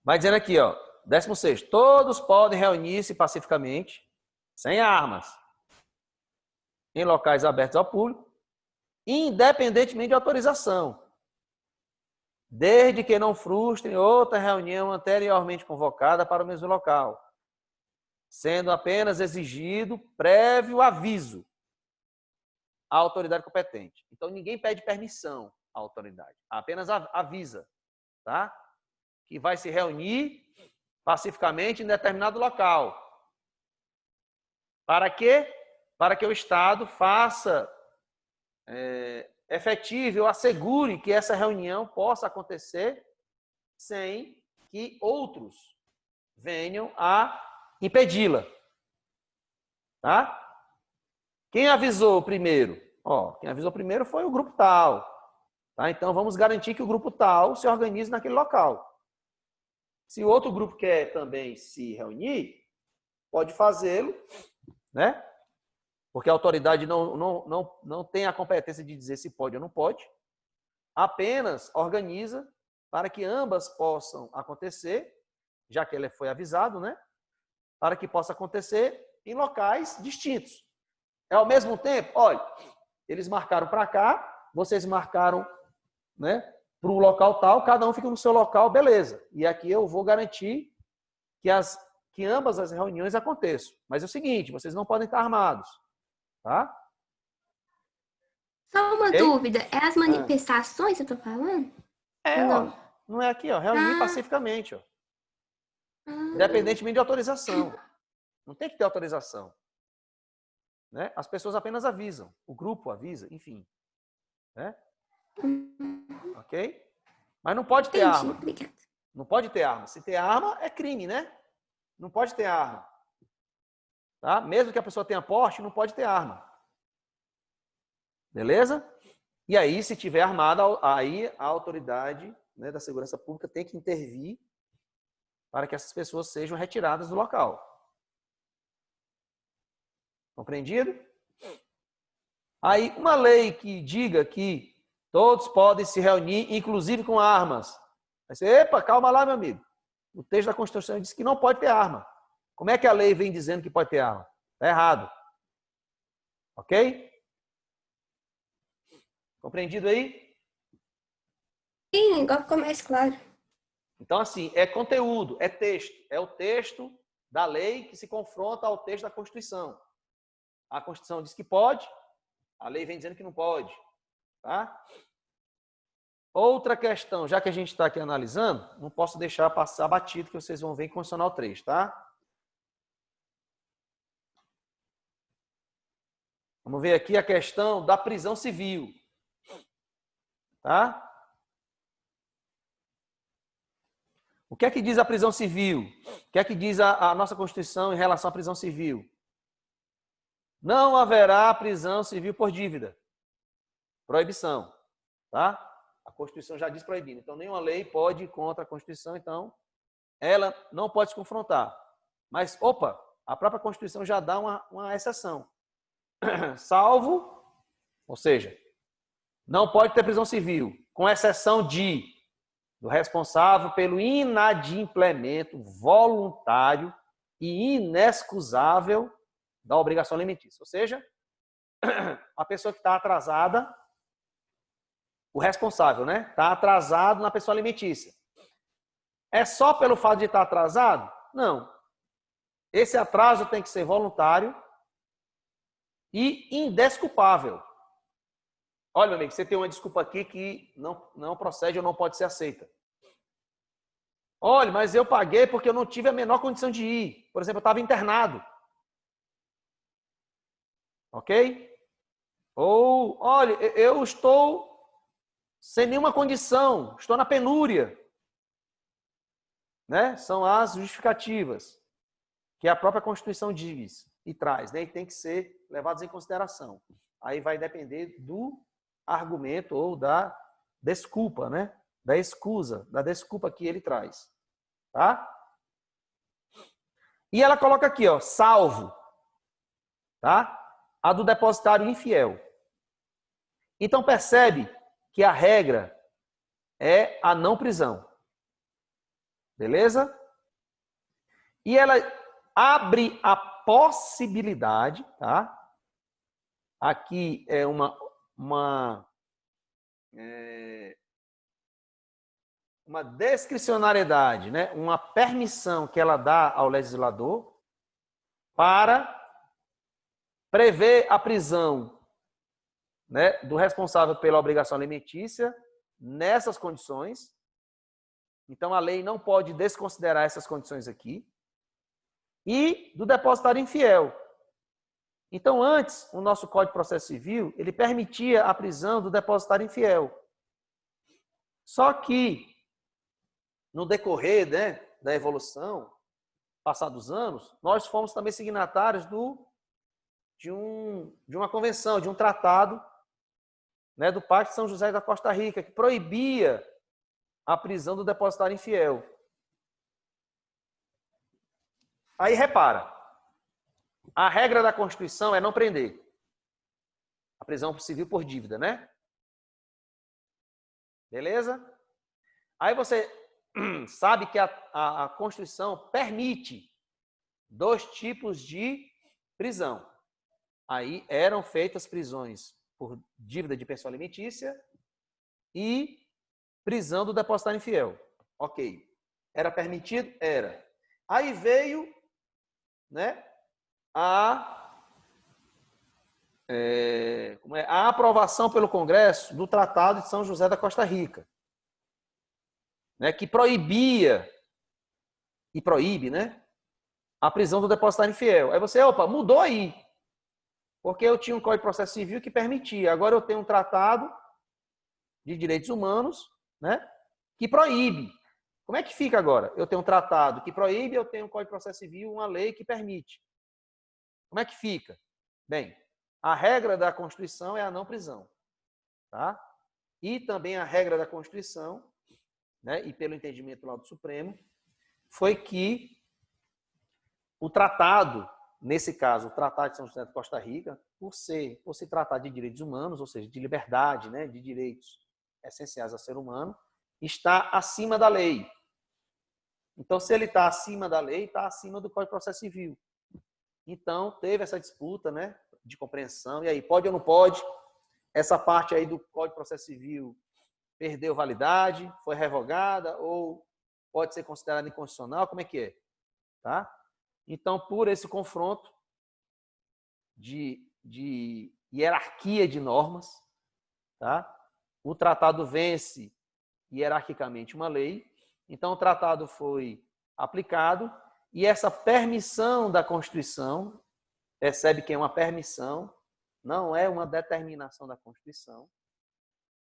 Speaker 1: Vai dizendo aqui, ó. 16º. Todos podem reunir-se pacificamente, sem armas, em locais abertos ao público, independentemente de autorização, desde que não frustrem outra reunião anteriormente convocada para o mesmo local, sendo apenas exigido prévio aviso à autoridade competente. Então, ninguém pede permissão à autoridade, apenas avisa, tá? Que vai se reunir pacificamente em determinado local. Para quê? Para que o Estado faça efetivo ou assegure que essa reunião possa acontecer sem que outros venham a impedi-la. Tá? Quem avisou primeiro? Quem avisou primeiro foi o grupo tal. Tá? Então, vamos garantir que o grupo tal se organize naquele local. Se o outro grupo quer também se reunir, pode fazê-lo, né? Porque a autoridade não tem a competência de dizer se pode ou não pode. Apenas organiza para que ambas possam acontecer, já que ele foi avisado, né? Para que possa acontecer em locais distintos. É ao mesmo tempo, olha, eles marcaram para cá, vocês marcaram, né, para um local tal, cada um fica no seu local, beleza. E aqui eu vou garantir que ambas as reuniões aconteçam. Mas é o seguinte, vocês não podem estar armados. Tá?
Speaker 6: Só uma dúvida, é as manifestações que eu tô falando?
Speaker 1: Não é aqui, ó, reunir pacificamente, ó. independentemente de autorização. Não tem que ter autorização. Né? As pessoas apenas avisam, o grupo avisa, enfim. Né? Ok? Mas não pode ter
Speaker 6: Entendi,
Speaker 1: arma.
Speaker 6: obrigada.
Speaker 1: Não pode ter arma. Se ter arma, é crime, né? Não pode ter arma. Tá? Mesmo que a pessoa tenha porte, não pode ter arma. Beleza? E aí, se tiver armada, aí a autoridade, né, da segurança pública tem que intervir para que essas pessoas sejam retiradas do local. Compreendido? Aí, uma lei que diga que todos podem se reunir, inclusive com armas. Aí você, epa, calma lá, meu amigo. O texto da Constituição diz que não pode ter arma. Como é que a lei vem dizendo que pode ter arma? Está errado. Ok? Compreendido aí?
Speaker 6: Sim, igual ficou mais claro.
Speaker 1: Então, assim, é conteúdo, é texto. É o texto da lei que se confronta ao texto da Constituição. A Constituição diz que pode, a lei vem dizendo que não pode. Tá? Outra questão, já que a gente está aqui analisando, não posso deixar passar batido, que vocês vão ver em Constitucional 3, tá? Vamos ver aqui a questão da prisão civil. Tá? O que é que diz a prisão civil? O que é que diz a nossa Constituição em relação à prisão civil? Não haverá prisão civil por dívida. Proibição. Tá? A Constituição já diz proibindo. Então, nenhuma lei pode ir contra a Constituição, então ela não pode se confrontar. Mas, opa, a própria Constituição já dá uma exceção. Salvo, ou seja, não pode ter prisão civil, com exceção do responsável pelo inadimplemento voluntário e inexcusável da obrigação alimentícia. Ou seja, a pessoa que está atrasada, o responsável, né? Está atrasado na pessoa alimentícia. É só pelo fato de estar atrasado? Não. Esse atraso tem que ser voluntário e indesculpável. Olha, meu amigo, você tem uma desculpa aqui que não procede ou não pode ser aceita. Olha, mas eu paguei porque eu não tive a menor condição de ir. Por exemplo, eu estava internado. Ok? Ou, olha, eu estou sem nenhuma condição, estou na penúria. Né? São as justificativas que a própria Constituição diz e traz, né? E tem que ser levados em consideração. Aí vai depender do argumento ou da desculpa, né? Da excusa, da desculpa que ele traz. Tá? E ela coloca aqui, ó, salvo. Tá? A do depositário infiel. Então percebe que a regra é a não prisão. Beleza? E ela abre a possibilidade, tá? Aqui é uma discricionariedade, né? Uma permissão que ela dá ao legislador para prever a prisão, né, do responsável pela obrigação alimentícia nessas condições. Então, a lei não pode desconsiderar essas condições aqui. E do depositário infiel. Então, antes, o nosso Código de Processo Civil, ele permitia a prisão do depositário infiel. Só que, no decorrer, né, da evolução, passados anos, nós fomos também signatários de uma convenção, de um tratado, né, do Pacto de São José da Costa Rica, que proibia a prisão do depositário infiel. Aí repara, a regra da Constituição é não prender. A prisão civil por dívida, né? Beleza? Aí você sabe que a Constituição permite 2 tipos de prisão. Aí eram feitas prisões por dívida de pessoa alimentícia e prisão do depositário infiel. Ok. Era permitido? Era. Aí veio, né, a aprovação pelo Congresso do Tratado de São José da Costa Rica, né, que proibia e proíbe, né, a prisão do depositário infiel. Aí você, opa, mudou aí. Porque eu tinha um Código de Processo Civil que permitia. Agora eu tenho um tratado de direitos humanos, né, que proíbe. Como é que fica agora? Eu tenho um tratado que proíbe, eu tenho um Código de Processo Civil, uma lei que permite. Como é que fica? Bem, a regra da Constituição é a não prisão, tá? E também a regra da Constituição, né, e pelo entendimento lá do Supremo, foi que o tratado, nesse caso, o Tratado de São José de Costa Rica, por se tratar de direitos humanos, ou seja, de liberdade, né, de direitos essenciais ao ser humano, está acima da lei. Então, se ele está acima da lei, está acima do Código de Processo Civil. Então, teve essa disputa, né, de compreensão. E aí, pode ou não pode? Essa parte aí do Código de Processo Civil perdeu validade, foi revogada ou pode ser considerada inconstitucional? Como é que é? Tá? Então, por esse confronto de hierarquia de normas, tá? O tratado vence hierarquicamente uma lei. Então, o tratado foi aplicado e essa permissão da Constituição, percebe que é uma permissão, não é uma determinação da Constituição.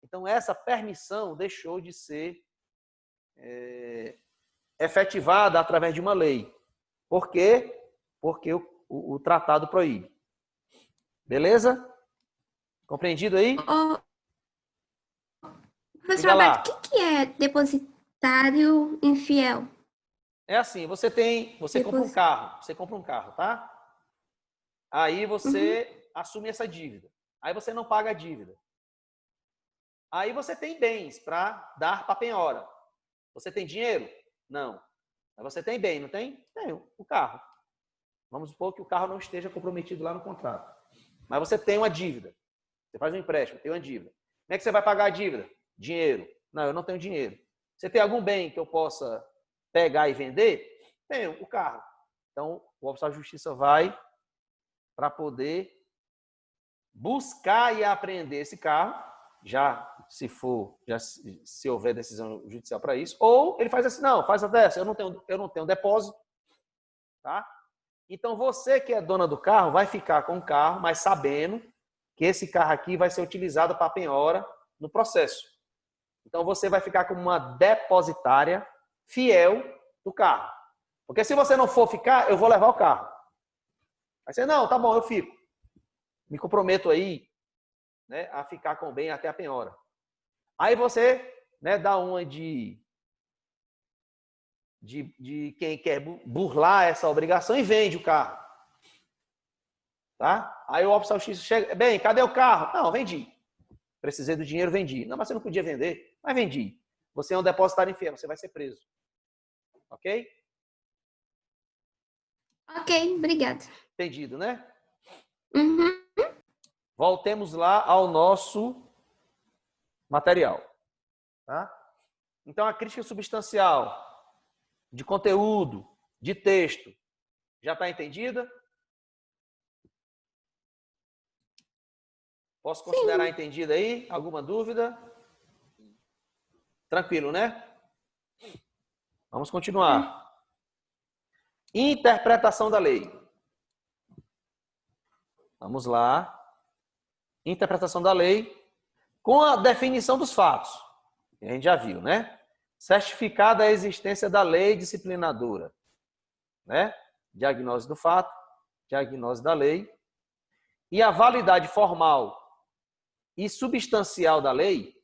Speaker 1: Então, essa permissão deixou de ser efetivada através de uma lei. Por quê? Porque o tratado proíbe. Beleza? Compreendido aí?
Speaker 6: Professor Alberto, o que é depositário infiel?
Speaker 1: É assim, você compra um carro, tá? Aí você assume essa dívida. Aí você não paga a dívida. Aí você tem bens para dar para a penhora. Você tem dinheiro? Não. Mas você tem bem, não tem? Tem, o carro. Vamos supor que o carro não esteja comprometido lá no contrato. Mas você tem uma dívida. Você faz um empréstimo, tem uma dívida. Como é que você vai pagar a dívida? Dinheiro. Não, eu não tenho dinheiro. Você tem algum bem que eu possa pegar e vender? Tenho, o carro. Então, o oficial de justiça vai para poder buscar e apreender esse carro, se houver decisão judicial para isso, ou ele faz assim, não, faz dessa, eu não tenho depósito, tá? Então, você que é dona do carro vai ficar com o carro, mas sabendo que esse carro aqui vai ser utilizado para a penhora no processo. Então, você vai ficar como uma depositária fiel do carro. Porque se você não for ficar, eu vou levar o carro. Aí você, não, tá bom, eu fico. Me comprometo aí, né, a ficar com o bem até a penhora. Aí você, né, dá uma de quem quer burlar essa obrigação e vende o carro. Tá? Aí o oficial de justiça chega, bem, cadê o carro? Não, vendi. Precisei do dinheiro, vendi. Não, mas você não podia vender. Mas vendi. Você é um depositário infiel, você vai ser preso. Ok?
Speaker 6: Ok, obrigada.
Speaker 1: Entendido, né?
Speaker 6: Uhum.
Speaker 1: Voltemos lá ao nosso material. Tá? Então, a crítica substancial de conteúdo, de texto, já está entendida? Posso considerar entendida aí? Alguma dúvida? Tranquilo, né? Vamos continuar. Interpretação da lei. Vamos lá. Interpretação da lei com a definição dos fatos. A gente já viu, né? Certificada a existência da lei disciplinadora, né? Diagnose do fato, diagnose da lei. E a validade formal e substancial da lei,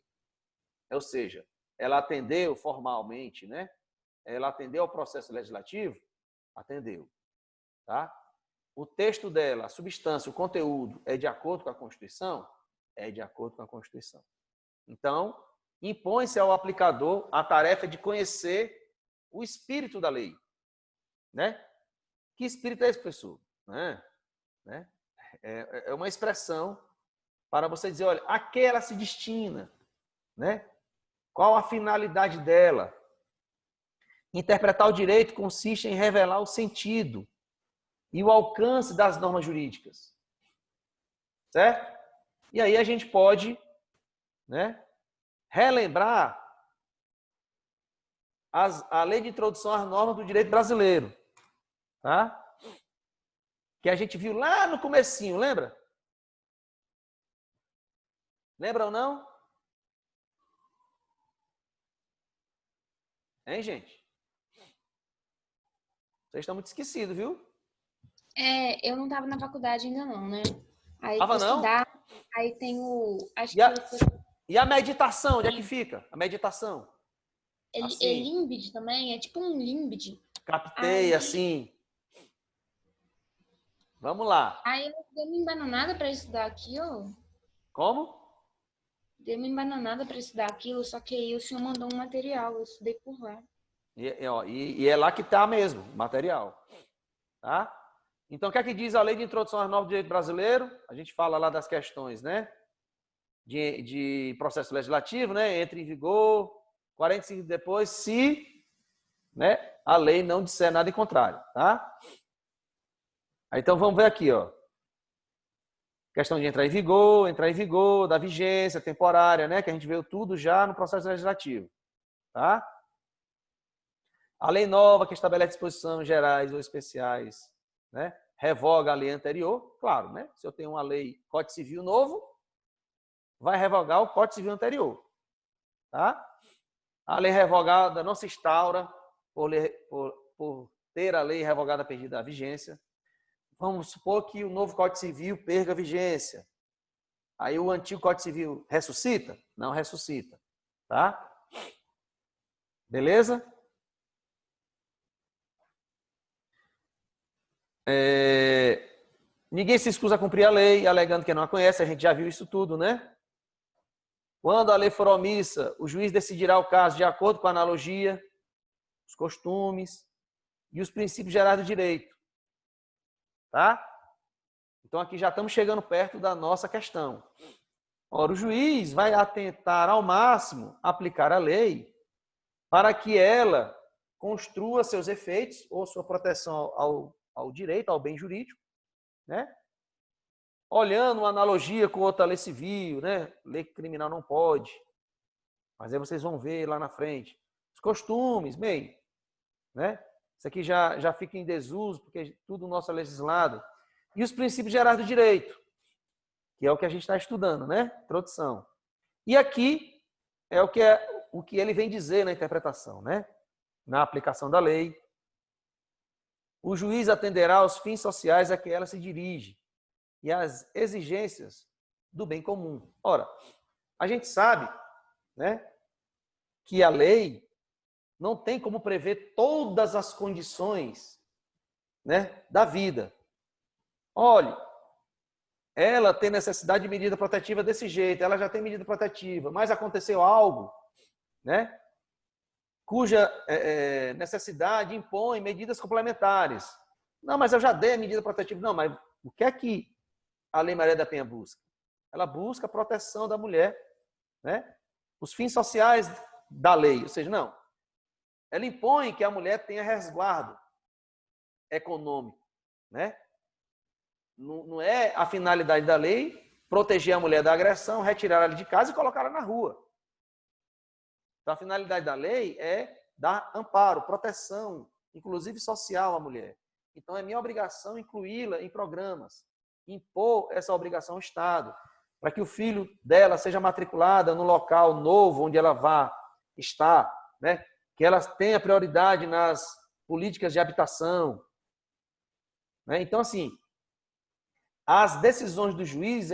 Speaker 1: ou seja, ela atendeu formalmente, né? Ela atendeu ao processo legislativo? Atendeu. Tá? O texto dela, a substância, o conteúdo é de acordo com a Constituição? É de acordo com a Constituição. Então, impõe-se ao aplicador a tarefa de conhecer o espírito da lei. Né? Que espírito é esse, professor? Né? É uma expressão para você dizer, olha, a que ela se destina? Né? Qual a finalidade dela? Interpretar o direito consiste em revelar o sentido e o alcance das normas jurídicas. Certo? E aí a gente pode, né, relembrar a lei de introdução às normas do direito brasileiro, tá? Que a gente viu lá no comecinho, lembra? Lembra ou não? Hein, gente? Vocês estão muito esquecidos, viu?
Speaker 3: Eu não estava na faculdade ainda não, né? Aí
Speaker 1: Tava
Speaker 3: fui
Speaker 1: não?
Speaker 3: estudar, aí tem o... Acho
Speaker 1: E a,
Speaker 3: que foi
Speaker 1: e a meditação, onde é que fica? A meditação. Assim,
Speaker 3: Limbid também, é tipo um Limbid.
Speaker 1: captei, assim. Vamos lá.
Speaker 3: Aí eu dei uma embananada para estudar aquilo.
Speaker 1: Como?
Speaker 3: Dei uma embananada para estudar aquilo, só que aí o senhor mandou um material, eu estudei por lá.
Speaker 1: E é lá que está mesmo, o material. Tá? Então, o que é que diz a lei de introdução às normas do direito brasileiro? A gente fala lá das questões, né? De processo legislativo, né? Entra em vigor 45 depois, se, né, a lei não disser nada em contrário, tá? Então, vamos ver aqui, ó. Questão de entrar em vigor, da vigência temporária, né? Que a gente viu tudo já no processo legislativo, tá? A lei nova que estabelece disposições gerais ou especiais, né? Revoga a lei anterior, claro, né? Se eu tenho uma lei, Código Civil novo, vai revogar o Código Civil anterior, tá? A lei revogada não se instaura por ter a lei revogada perdida a vigência. Vamos supor que o novo Código Civil perca a vigência. Aí o antigo Código Civil ressuscita? Não ressuscita, tá? Beleza? Ninguém se excusa a cumprir a lei, alegando que não a conhece, a gente já viu isso tudo, né? Quando a lei for omissa, o juiz decidirá o caso de acordo com a analogia, os costumes e os princípios gerais do direito. Tá? Então aqui já estamos chegando perto da nossa questão. Ora, o juiz vai atentar ao máximo aplicar a lei para que ela construa seus efeitos ou sua proteção ao direito, ao bem jurídico, né? Olhando uma analogia com outra lei civil, né? Lei criminal não pode. Mas aí vocês vão ver lá na frente. Os costumes, bem, né? Isso aqui já fica em desuso, porque tudo nosso é legislado. E os princípios gerais do direito, que é o que a gente está estudando, né? Introdução. E aqui é o que ele vem dizer na interpretação, né? Na aplicação da lei. O juiz atenderá aos fins sociais a que ela se dirige e às exigências do bem comum. Ora, a gente sabe, né, que a lei não tem como prever todas as condições, né, da vida. Olhe, ela tem necessidade de medida protetiva desse jeito, ela já tem medida protetiva, mas aconteceu algo, né, cuja necessidade impõe medidas complementares. Não, mas eu já dei a medida protetiva. Não, mas o que é que a Lei Maria da Penha busca? Ela busca a proteção da mulher, né? Os fins sociais da lei, ou seja, não. Ela impõe que a mulher tenha resguardo econômico, né? Não é a finalidade da lei proteger a mulher da agressão, retirar ela de casa e colocar ela na rua. Então, a finalidade da lei é dar amparo, proteção, inclusive social à mulher. Então, é minha obrigação incluí-la em programas, impor essa obrigação ao Estado, para que o filho dela seja matriculado no local novo onde ela vá estar, né? Que ela tenha prioridade nas políticas de habitação. Né? Então, assim, as decisões do juiz,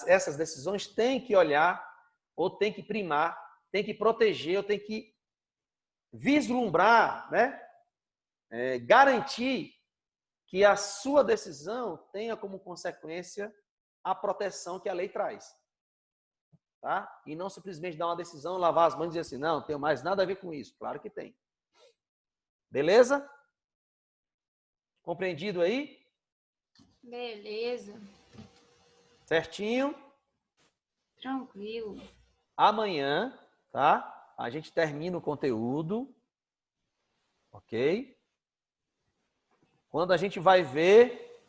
Speaker 1: essas decisões têm que olhar, ou têm que primar, têm que proteger, ou têm que vislumbrar, né? Garantir que a sua decisão tenha como consequência a proteção que a lei traz. Tá? E não simplesmente dar uma decisão, lavar as mãos e dizer assim, não tem mais nada a ver com isso. Claro que tem. Beleza? Compreendido aí?
Speaker 3: Beleza.
Speaker 1: Certinho?
Speaker 3: Tranquilo.
Speaker 1: Amanhã, tá? A gente termina o conteúdo. Ok? Quando a gente vai ver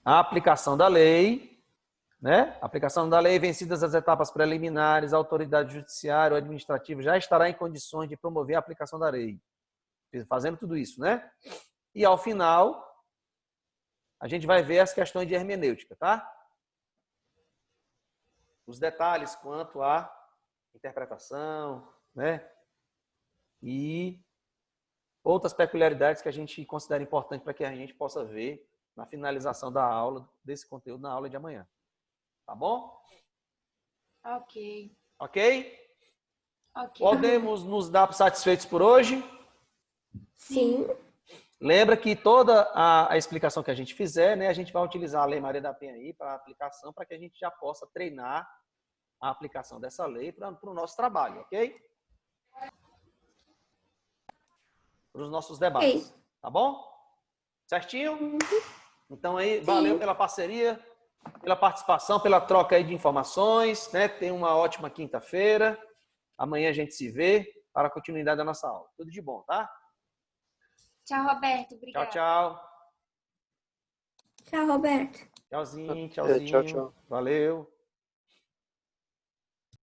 Speaker 1: a aplicação da lei, né? Aplicação da lei, vencidas as etapas preliminares, a autoridade judiciária ou administrativa já estará em condições de promover a aplicação da lei. Fazendo tudo isso, né? E ao final, a gente vai ver as questões de hermenêutica, tá? Os detalhes quanto à interpretação, né? E outras peculiaridades que a gente considera importante para que a gente possa ver na finalização da aula, desse conteúdo na aula de amanhã. Tá bom?
Speaker 3: Ok.
Speaker 1: Ok?
Speaker 3: Ok.
Speaker 1: Podemos nos dar satisfeitos por hoje?
Speaker 6: Sim.
Speaker 1: Lembra que toda a explicação que a gente fizer, né, a gente vai utilizar a Lei Maria da Penha aí para aplicação, para que a gente já possa treinar a aplicação dessa lei para o nosso trabalho, ok? Para os nossos debates. Tá bom? Certinho? Então aí, valeu pela parceria, pela participação, pela troca aí de informações, né? Tenha uma ótima quinta-feira. Amanhã a gente se vê para a continuidade da nossa aula. Tudo de bom, tá?
Speaker 3: Tchau, Roberto. Obrigada.
Speaker 1: Tchau, tchau.
Speaker 6: Tchau, Roberto.
Speaker 1: Tchauzinho,
Speaker 7: Tchau,
Speaker 1: tchauzinho.
Speaker 7: tchau.
Speaker 1: Valeu.